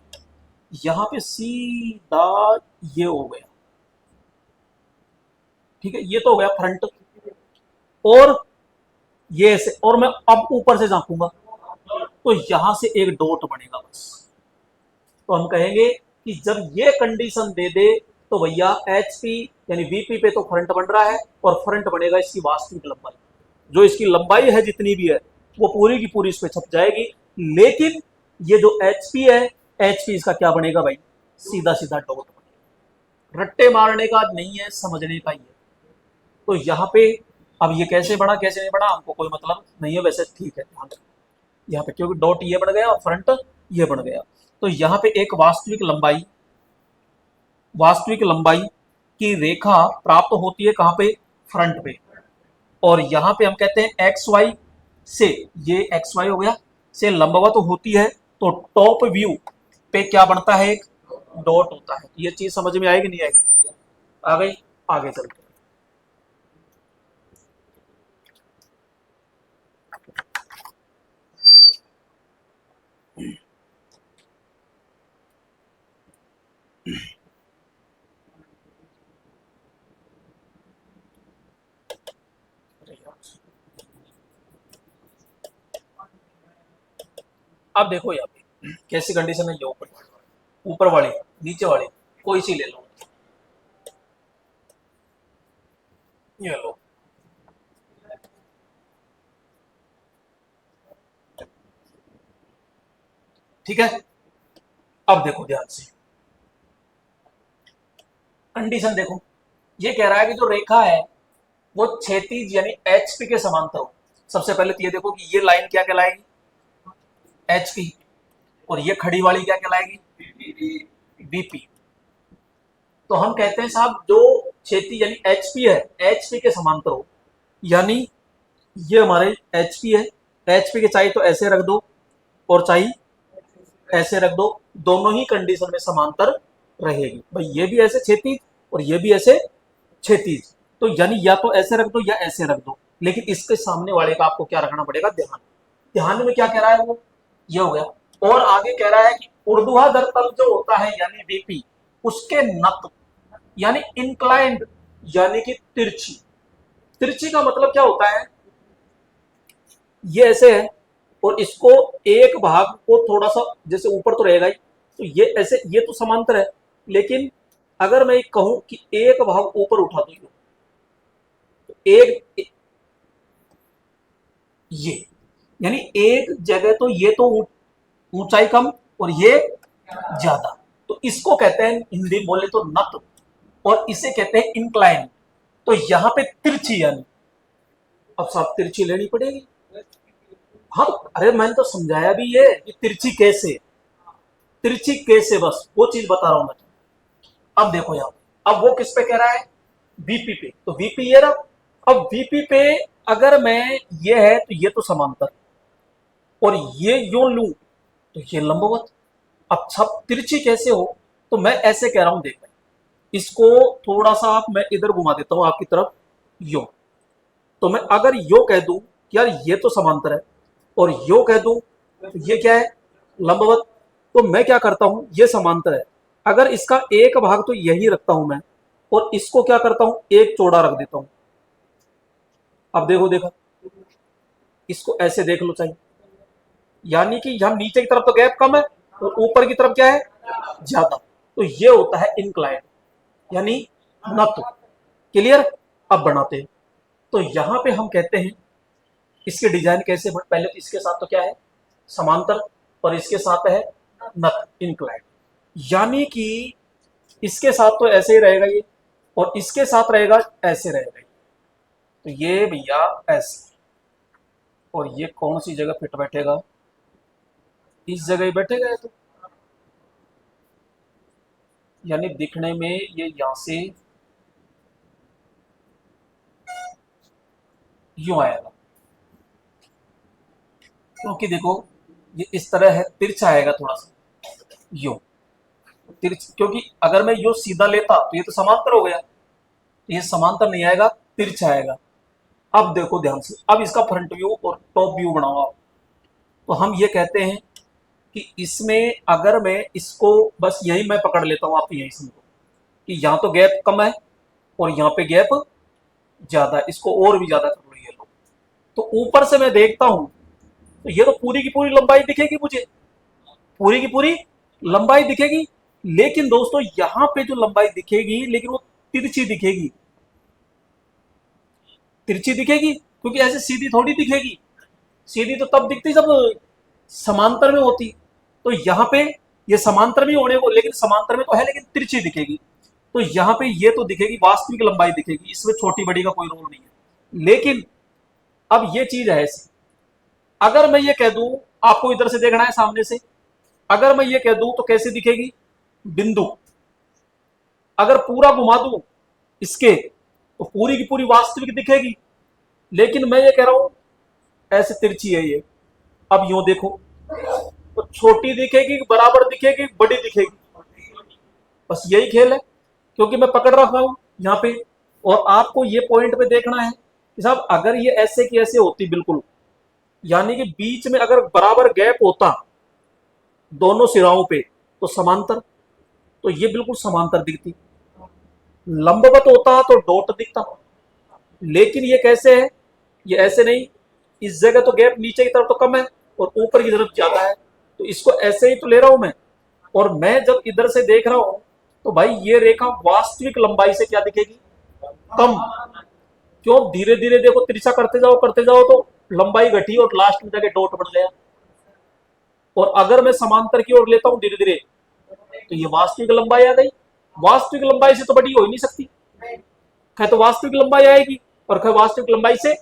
यहां पे सीधा ये हो गया, ठीक है, ये तो हो गया फ्रंट, और ये ऐसे, और मैं अब ऊपर से झांकूंगा तो यहां से एक डॉट बनेगा बस। तो हम कहेंगे कि जब ये कंडीशन दे दे तो भैया एच पी यानी वीपी पे तो फ्रंट बन रहा है, और फ्रंट बनेगा इसकी वास्तविक लंबाई, जो इसकी लंबाई है जितनी भी है वो पूरी की पूरी इस पे छप जाएगी। लेकिन ये जो एच पी है, एच पी इसका क्या बनेगा भाई, सीधा सीधा डॉट बनेगा। रट्टे मारने का नहीं है, समझने का ही है। तो यहाँ पे अब ये कैसे बढ़ा कैसे नहीं बढ़ा हमको कोई मतलब नहीं है, वैसे ठीक है ध्यान रखना यहाँ पे, क्योंकि डॉट ये बन गया और फ्रंट ये बन गया। तो यहाँ पे एक वास्तविक लंबाई की रेखा प्राप्त होती है कहाँ पे, फ्रंट पे। और यहाँ पे हम कहते हैं एक्स वाई से, ये एक्स वाई हो गया, से लंबवत होती है, तो टॉप व्यू पे क्या बनता है, एक डॉट होता है। ये चीज समझ में आएगी नहीं आएगी, आ गई। आगे चलते अब देखो यहाँ पे कैसी कंडीशन है, ये ऊपर वाली नीचे वाली कोई सी ले लो, ये लो, ठीक है। अब देखो ध्यान से कंडीशन देखो, ये कह रहा है कि जो रेखा है वो क्षैतिज यानी एचपी के समांतर हो। सबसे पहले तो ये देखो कि ये लाइन क्या कहलाएगी, एचपी, और ये खड़ी वाली क्या कहलाएगी, बीपी। तो हम कहते हैं साहब जो क्षैतिज यानी एचपी है, एचपी के समांतर हो, यानी ये हमारे एचपी है, एचपी के चाहिए तो ऐसे रख दो और चाहिए ऐसे रख दो, दोनों ही कंडीशन में समांतर रहेगी भाई, ये भी ऐसे क्षैतिज और ये भी ऐसे क्षैतिज। तो यानी या तो ऐसे रख दो या ऐसे रख दो, लेकिन इसके सामने वाले का आपको क्या रखना पड़ेगा, ध्यान। ध्यान में क्या कह रहा है वो, ये हो गया। और आगे कह रहा है कि ऊर्ध्वाधर तल जो होता है यानी बीपी, उसके नत यानी इंक्लाइंड यानी कि तिरछी। तिरछी का मतलब क्या होता है, ये ऐसे है और इसको एक भाग को थोड़ा सा जैसे ऊपर तो रहेगा ही, तो ये ऐसे, ये तो समांतर है, लेकिन अगर मैं कहूं कि एक भाग ऊपर उठा दो, तो ये यानी एक जगह तो ये तो ऊंचाई कम और ये ज्यादा, तो इसको कहते हैं हिंदी बोले तो नत, और इसे कहते हैं इंक्लाइन। तो यहां पे तिरछी यानी, अब साहब तिरछी लेनी पड़ेगी। हाँ अरे मैंने तो समझाया भी ये कि तिरछी कैसे, तिरछी कैसे, बस वो चीज बता रहा हूं मैं। अब देखो यहाँ, अब वो किस पे कह रहा है, वीपी पे, तो वीपी ये रहा। अब वीपी पे अगर मैं ये है तो ये तो समांतर, और ये यूं लूं तो ये लंबवत। अब सब तिरछी कैसे हो, तो मैं ऐसे कह रहा हूं, देख इसको थोड़ा सा आप, मैं इधर घुमा देता हूं आपकी तरफ, यो। तो मैं अगर यो कह दूं कि यार ये तो समांतर है, और यो कह दूं तो ये क्या है, लंबवत। तो मैं क्या करता हूं, ये समांतर है, अगर इसका एक भाग तो यही रखता हूं मैं, और इसको क्या करता हूं, एक चौड़ा रख देता हूं। अब देखो देखा, इसको ऐसे देख लो चाहिए, यानी कि यहां नीचे की तरफ तो गैप कम है और ऊपर की तरफ क्या है, ज्यादा। तो ये होता है इंक्लाइन यानी नत। क्लियर। अब बनाते हैं, तो यहां पे हम कहते हैं इसके डिजाइन कैसे, पहले तो इसके साथ तो क्या है, समांतर, और इसके साथ है नत, इंक्लाइन। यानी कि इसके साथ तो ऐसे ही रहेगा ये, और इसके साथ रहेगा ऐसे रहेगा ये। तो ये भैया ऐसे, और ये कौन सी जगह फिट बैठेगा, इस जगह ही बैठेगा ये तो, यानी दिखने में ये यहां से यूं आएगा, क्योंकि देखो ये इस तरह है, तिरछा आएगा थोड़ा सा यूं, तिरछ, क्योंकि अगर मैं यूं सीधा लेता तो ये तो समांतर हो गया, ये समांतर नहीं आएगा, तिरछा आएगा। अब देखो ध्यान से, अब इसका फ्रंट व्यू और टॉप व्यू बनाओ आप। तो हम ये कहते हैं कि इसमें अगर मैं इसको बस यही मैं पकड़ लेता हूँ, आप यही समझो कि यहाँ तो गैप कम है और यहाँ पे गैप ज्यादा है, इसको और भी ज्यादा कर लो ये लो। तो ऊपर से मैं देखता हूँ तो ये तो पूरी की पूरी लंबाई दिखेगी मुझे, पूरी की पूरी लंबाई दिखेगी। लेकिन दोस्तों यहाँ पे जो लंबाई दिखेगी लेकिन वो तिरछी दिखेगी, तिरछी दिखेगी, क्योंकि ऐसे सीधी थोड़ी दिखेगी। सीधी तो तब दिखती जब समांतर में होती। तो यहाँ पे ये समांतर में होने को, लेकिन समांतर में तो है लेकिन तिरछी दिखेगी। तो यहाँ पे ये तो दिखेगी, वास्तविक लंबाई दिखेगी, इसमें छोटी बड़ी का कोई रोल नहीं है। लेकिन अब ये चीज है ऐसी, अगर मैं ये कह दूं, आपको इधर से देखना है सामने से, अगर मैं ये कह दूं तो कैसे दिखेगी बिंदु, अगर पूरा घुमा दूं इसके तो पूरी की पूरी वास्तविक दिखेगी। लेकिन मैं ये कह रहा हूं ऐसे तिरछी है ये। अब यूं देखो तो छोटी दिखेगी, बराबर दिखेगी, बड़ी दिखेगी, बस यही खेल है। क्योंकि मैं पकड़ रखा हूं यहाँ पे, और आपको ये पॉइंट पे देखना है कि साहब अगर ये ऐसे की ऐसे होती बिल्कुल, यानी कि बीच में अगर बराबर गैप होता दोनों सिराओं पे तो समांतर, तो ये बिल्कुल समांतर दिखती। लंबवत होता तो डॉट दिखता। लेकिन ये कैसे है, ये ऐसे नहीं, इस जगह तो गैप नीचे की तरफ तो कम है और ऊपर की तरफ ज्यादा है, तो इसको ऐसे ही तो ले रहा हूं मैं। और मैं जब इधर से देख रहा हूं तो भाई ये रेखा वास्तविक लंबाई से क्या दिखेगी, कम। क्यों, धीरे धीरे देखो तिरछा करते जाओ तो लंबाई घटी और लास्ट में जाके डॉट बन गया। और अगर मैं समांतर की ओर लेता हूं धीरे धीरे तो ये वास्तविक लंबाई आ गई। वास्तविक लंबाई से तो बड़ी हो ही नहीं सकती, खैर तो वास्तविक लंबाई आएगी और खैर वास्तविक लंबाई से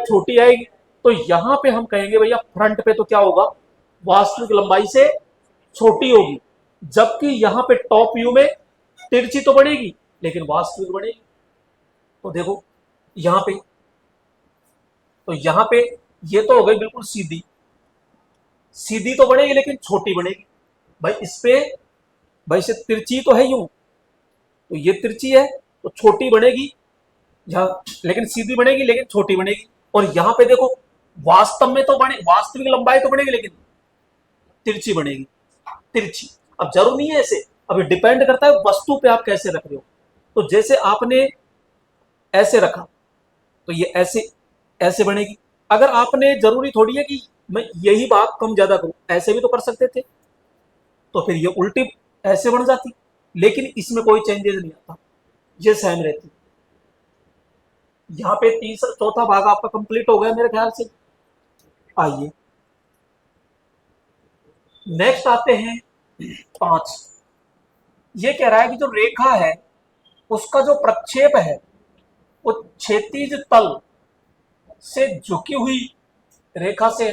छोटी आएगी। तो यहां पे हम कहेंगे भैया फ्रंट पे तो क्या होगा, वास्तविक लंबाई से छोटी होगी, जबकि यहां पे टॉप व्यू में तिरछी तो बढ़ेगी लेकिन वास्तविक बढ़ेगी। तो देखो यहां पे, तो यहां पे ये तो हो गई बिल्कुल सीधी, सीधी तो बढ़ेगी लेकिन छोटी बढ़ेगी। भाई इस पे, भाई से तिरछी तो है यूं, तो ये तिरछी है तो छोटी बनेगी यहाँ, लेकिन सीधी बनेगी लेकिन छोटी बनेगी। और यहां पे देखो वास्तव में तो बने, वास्तविक लंबाई तो बनेगी लेकिन तिरछी बनेगी, तिरछी। अब जरूर नहीं है ऐसे, अब ये डिपेंड करता है वस्तु पे आप कैसे रख रहे हो। तो जैसे आपने ऐसे रखा तो ये ऐसे ऐसे बनेगी। अगर आपने, जरूरी थोड़ी है कि मैं यही बात कम ज्यादा करूं, ऐसे भी तो कर सकते थे, तो फिर ये उल्टी ऐसे बन जाती। लेकिन इसमें कोई चेंजेस नहीं आता, ये सेम रहती। यहाँ पे तीसरा चौथा भाग आपका कंप्लीट हो गया मेरे ख्याल से। आइए नेक्स्ट आते हैं 5। ये कह रहा है कि जो रेखा है उसका जो प्रक्षेप है वो क्षैतिज तल से झुकी हुई रेखा से,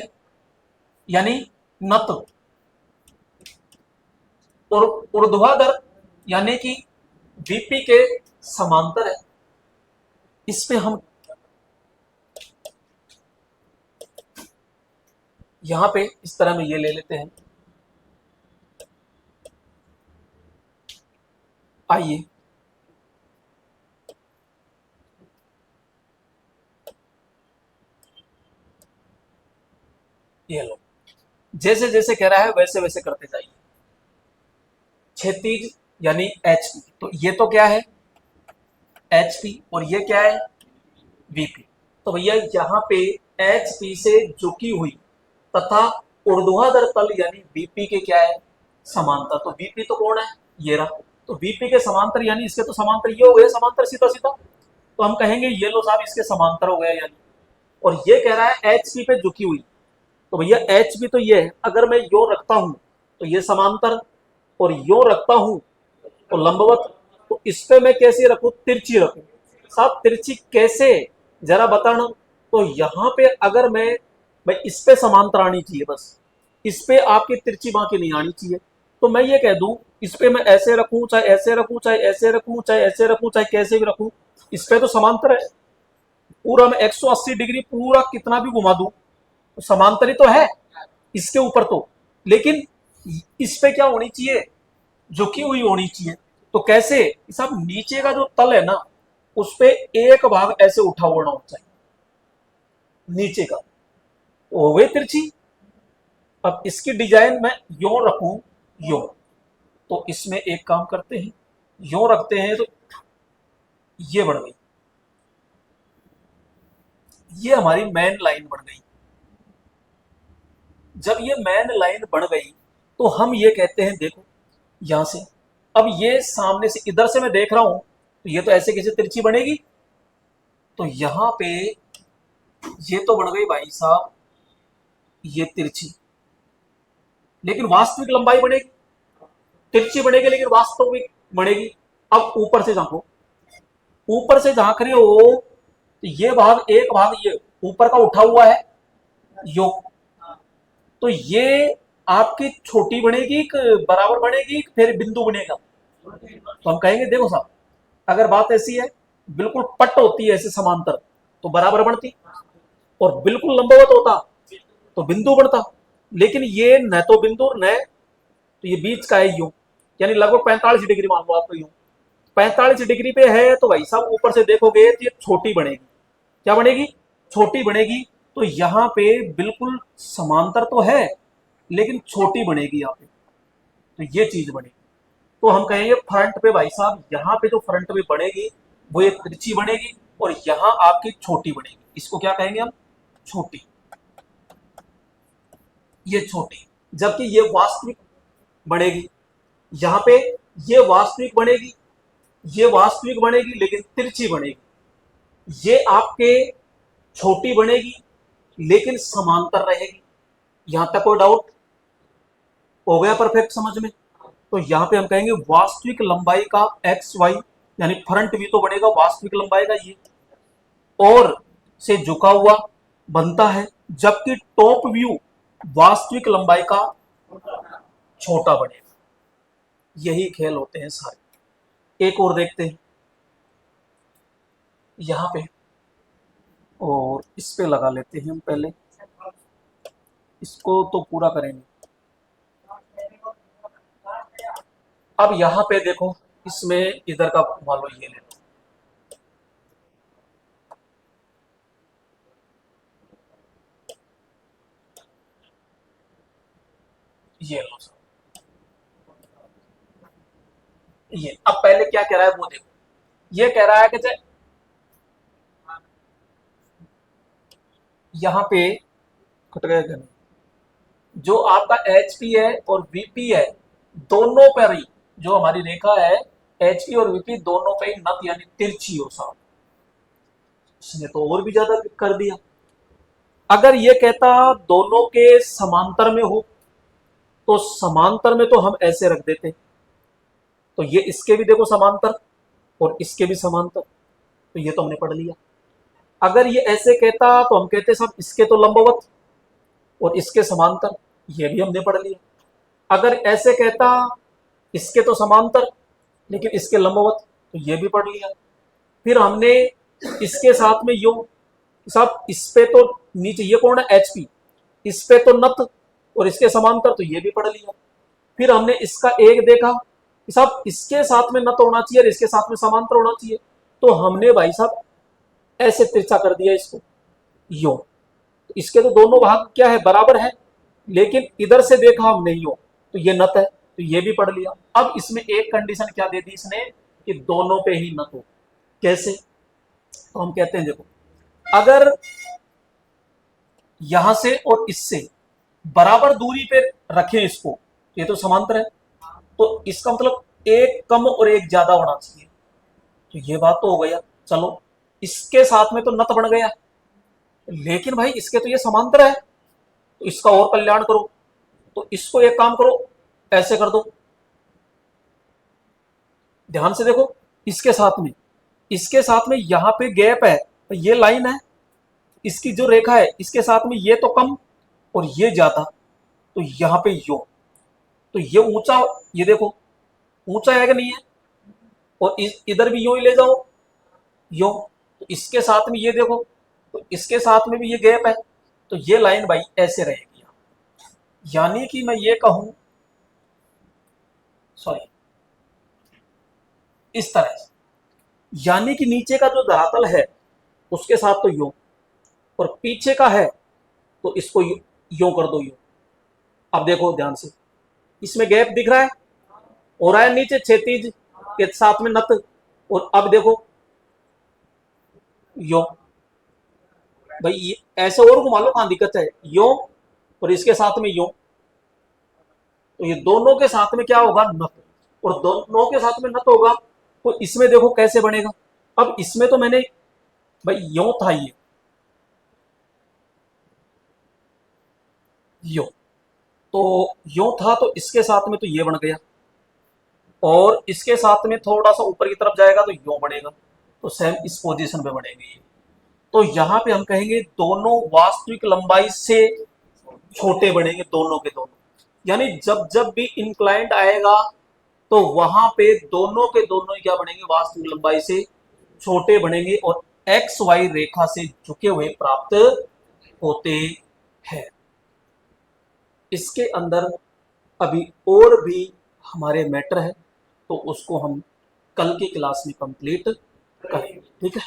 यानी नत, और ऊर्ध्वाधर यानी कि वीपी के समांतर है। इस पे हम यहां पे इस तरह में ये ले लेते हैं। आइए ये लो, जैसे जैसे कह रहा है वैसे वैसे करते जाइए। क्षैतिज यानी एच पी, तो ये तो क्या है एच पी और ये क्या है वीपी। तो भैया यहाँ पे एच पी से झुकी हुई तथा ऊर्ध्वाधर तल यानी वीपी के क्या है समांतर। तो वीपी तो कौन है, ये रहा। तो वीपी के समांतर यानी इसके तो समांतर ये हो गए, समांतर सीधा सीधा, तो हम कहेंगे ये लो साहब इसके समांतर हो गया यानी। और ये कह रहा है एच पी पे झुकी हुई, तो भैया एच पी तो ये है, अगर मैं यो रखता हूं तो ये समांतर, और यो रखता हूं तो लंबवत। तो इस पे मैं कैसे रखूं, तिरछी रखूं। साहब तिरछी कैसे, जरा बताना। तो यहां पे अगर मैं भाई इस पे समांतर आनी चाहिए, बस इस पे आपकी तिरछी बाकी नहीं आनी चाहिए। तो मैं ये कह दूं इस पे मैं ऐसे रखूं, चाहे ऐसे रखूं, चाहे ऐसे रखूं, चाहे ऐसे रखूं, चाहे कैसे भी रखूं, इस पे तो समांतर है। पूरा मैं 180 डिग्री पूरा कितना भी घुमा दूं तो समांतर ही तो है इसके ऊपर तो। लेकिन इस पे क्या होनी चाहिए, झुकी हुई होनी चाहिए। तो कैसे साहब, नीचे का जो तल है ना उस पे एक भाग ऐसे उठा हुआ होना चाहिए नीचे का, तो हो गई तिरछी। अब इसकी डिजाइन मैं यूं रखूं, यूं, तो इसमें एक काम करते हैं, यूं रखते हैं तो ये बढ़ गई, ये हमारी मेन लाइन बन गई। जब ये मेन लाइन बन गई तो हम ये कहते हैं, देखो यहां से, अब ये सामने से इधर से मैं देख रहा हूं तो ये तो ऐसे कैसे तिरछी बनेगी, तो यहां पे ये तो बन गई भाई साहब ये तिरछी, लेकिन वास्तविक लंबाई बनेगी, तिरछी बनेगी लेकिन वास्तविक बनेगी। अब ऊपर से झांको, ऊपर से झांक रहे हो तो ये भाग, एक भाग ये ऊपर का उठा हुआ है यो, तो ये आपकी छोटी बनेगी कि बराबर बनेगी कि फिर बिंदु बनेगा, तो हम कहेंगे देखो साहब, अगर बात ऐसी है, बिल्कुल पट होती है ऐसे समांतर तो बराबर बनती, और बिल्कुल लंबवत होता तो बिंदु बनता, लेकिन ये न तो बिंदु न तो ये बीच का है यूं, यानी लगभग 45 डिग्री मान लो आपको यूं, 45 डिग्री पे है तो भाई साहब ऊपर से देखोगे तो ये छोटी बनेगी, क्या बनेगी, छोटी बनेगी। तो यहां पे बिल्कुल समांतर तो है लेकिन छोटी बनेगी यहाँ पे, तो ये चीज बनेगी। तो हम कहेंगे फ्रंट पे भाई साहब, यहाँ पे जो फ्रंट पे बनेगी वो एक तिरछी बनेगी और यहाँ आपकी छोटी बनेगी, इसको क्या कहेंगे हम, छोटी, ये छोटी। जबकि ये वास्तविक बनेगी, यहाँ पे ये वास्तविक बनेगी, ये वास्तविक बनेगी लेकिन तिरछी बनेगी, ये आपके छोटी बनेगी लेकिन समांतर रहेगी। यहां तक कोई डाउट हो गया परफेक्ट समझ में? तो यहां पे हम कहेंगे वास्तविक लंबाई का एक्स वाई, यानी फ्रंट व्यू तो बनेगा वास्तविक लंबाई का ये, और से झुका हुआ बनता है, जबकि टॉप व्यू वास्तविक लंबाई का छोटा बनेगा। यही खेल होते हैं सारे। एक और देखते हैं यहां पे, और इस पे लगा लेते हैं हम पहले, इसको तो पूरा करेंगे। अब यहां पे देखो, इसमें इधर का मान लो ये ले लो, ये लो सर, ये अब पहले क्या कह रहा है वो देखो, ये कह रहा है कि यहां पे कट गया क्या नहीं? जो आपका एच पी है और वीपी है, दोनों पर ही जो हमारी रेखा है एच पी और वीपी दोनों पे ही नत यानी तिरछी हो साहब, इसने तो और भी ज्यादा कर दिया। अगर ये कहता दोनों के समांतर में हो तो समांतर में तो हम ऐसे रख देते, तो ये इसके भी देखो समांतर और इसके भी समांतर, तो ये तो हमने पढ़ लिया। अगर ये ऐसे कहता तो हम कहते साहब इसके तो लंबवत और इसके समांतर, ये भी हमने पढ़ लिया। अगर ऐसे कहता इसके तो समांतर लेकिन इसके लंबवत, तो ये भी पढ़ लिया। फिर हमने इसके साथ में यो, साहब इस पे तो नीचे ये कौन है एचपी, इस पे तो नत और इसके समांतर, तो ये भी पढ़ लिया। फिर हमने इसका एक देखा कि साहब इसके साथ में नत होना चाहिए और इसके साथ में समांतर होना चाहिए, तो हमने भाई साहब ऐसे तिरछा कर दिया इसको यो, तो इसके तो दोनों भाग क्या है बराबर है, लेकिन इधर से देखा हमने यो तो ये नत है, तो ये भी पढ़ लिया। अब इसमें एक कंडीशन क्या दे दी इसने कि दोनों पे ही नत हो, कैसे, तो हम कहते हैं देखो, अगर यहां से और इससे बराबर दूरी पे रखें इसको, ये तो समांतर है, तो इसका मतलब एक कम और एक ज्यादा होना चाहिए, तो ये बात तो हो गया। चलो इसके साथ में तो नत बन गया, लेकिन भाई इसके तो ये समांतर है, तो इसका और कल्याण करो, तो इसको एक काम करो ऐसे कर दो, ध्यान से देखो, इसके साथ में यहां पे गैप है, तो ये लाइन है, इसकी जो रेखा है इसके साथ में ये तो कम और ये ज्यादा, तो यहां पे यो, तो ये ऊंचा, ये देखो ऊंचा है कि नहीं है, और इधर भी यो ही ले जाओ यो, तो इसके साथ में ये देखो, तो इसके साथ में भी ये गैप है, तो ये लाइन भाई ऐसे रहेगी, यानी कि मैं ये कहूं, सॉरी इस तरह से, यानी कि नीचे का जो धरातल है उसके साथ तो यूं, और पीछे का है तो इसको यूं कर दो यूं। अब देखो ध्यान से, इसमें गैप दिख रहा है, हो रहा है नीचे क्षैतिज के साथ में नत, और अब देखो यो, भाई ये ऐसे और घुमा लो, कहां दिक्कत है, यो और इसके साथ में यो, तो ये दोनों के साथ में क्या होगा, नत, और दोनों के साथ में नत होगा, तो इसमें देखो कैसे बनेगा। अब इसमें तो मैंने भाई यो था, ये यो, तो यो था, तो इसके साथ में तो ये बन गया, और इसके साथ में थोड़ा सा ऊपर की तरफ जाएगा तो यो बनेगा, तो सेम इस पोजीशन पे बनेंगे ये। तो यहां पे हम कहेंगे दोनों वास्तविक लंबाई से छोटे बनेंगे, दोनों के दोनों, यानी जब जब भी इंक्लाइंट आएगा तो वहां पे दोनों के दोनों क्या बनेंगे, वास्तविक लंबाई से छोटे बनेंगे, और एक्स वाई रेखा से झुके हुए प्राप्त होते हैं। इसके अंदर अभी और भी हमारे मैटर है, तो उसको हम कल की क्लास में कंप्लीट करेंगे, ठीक है।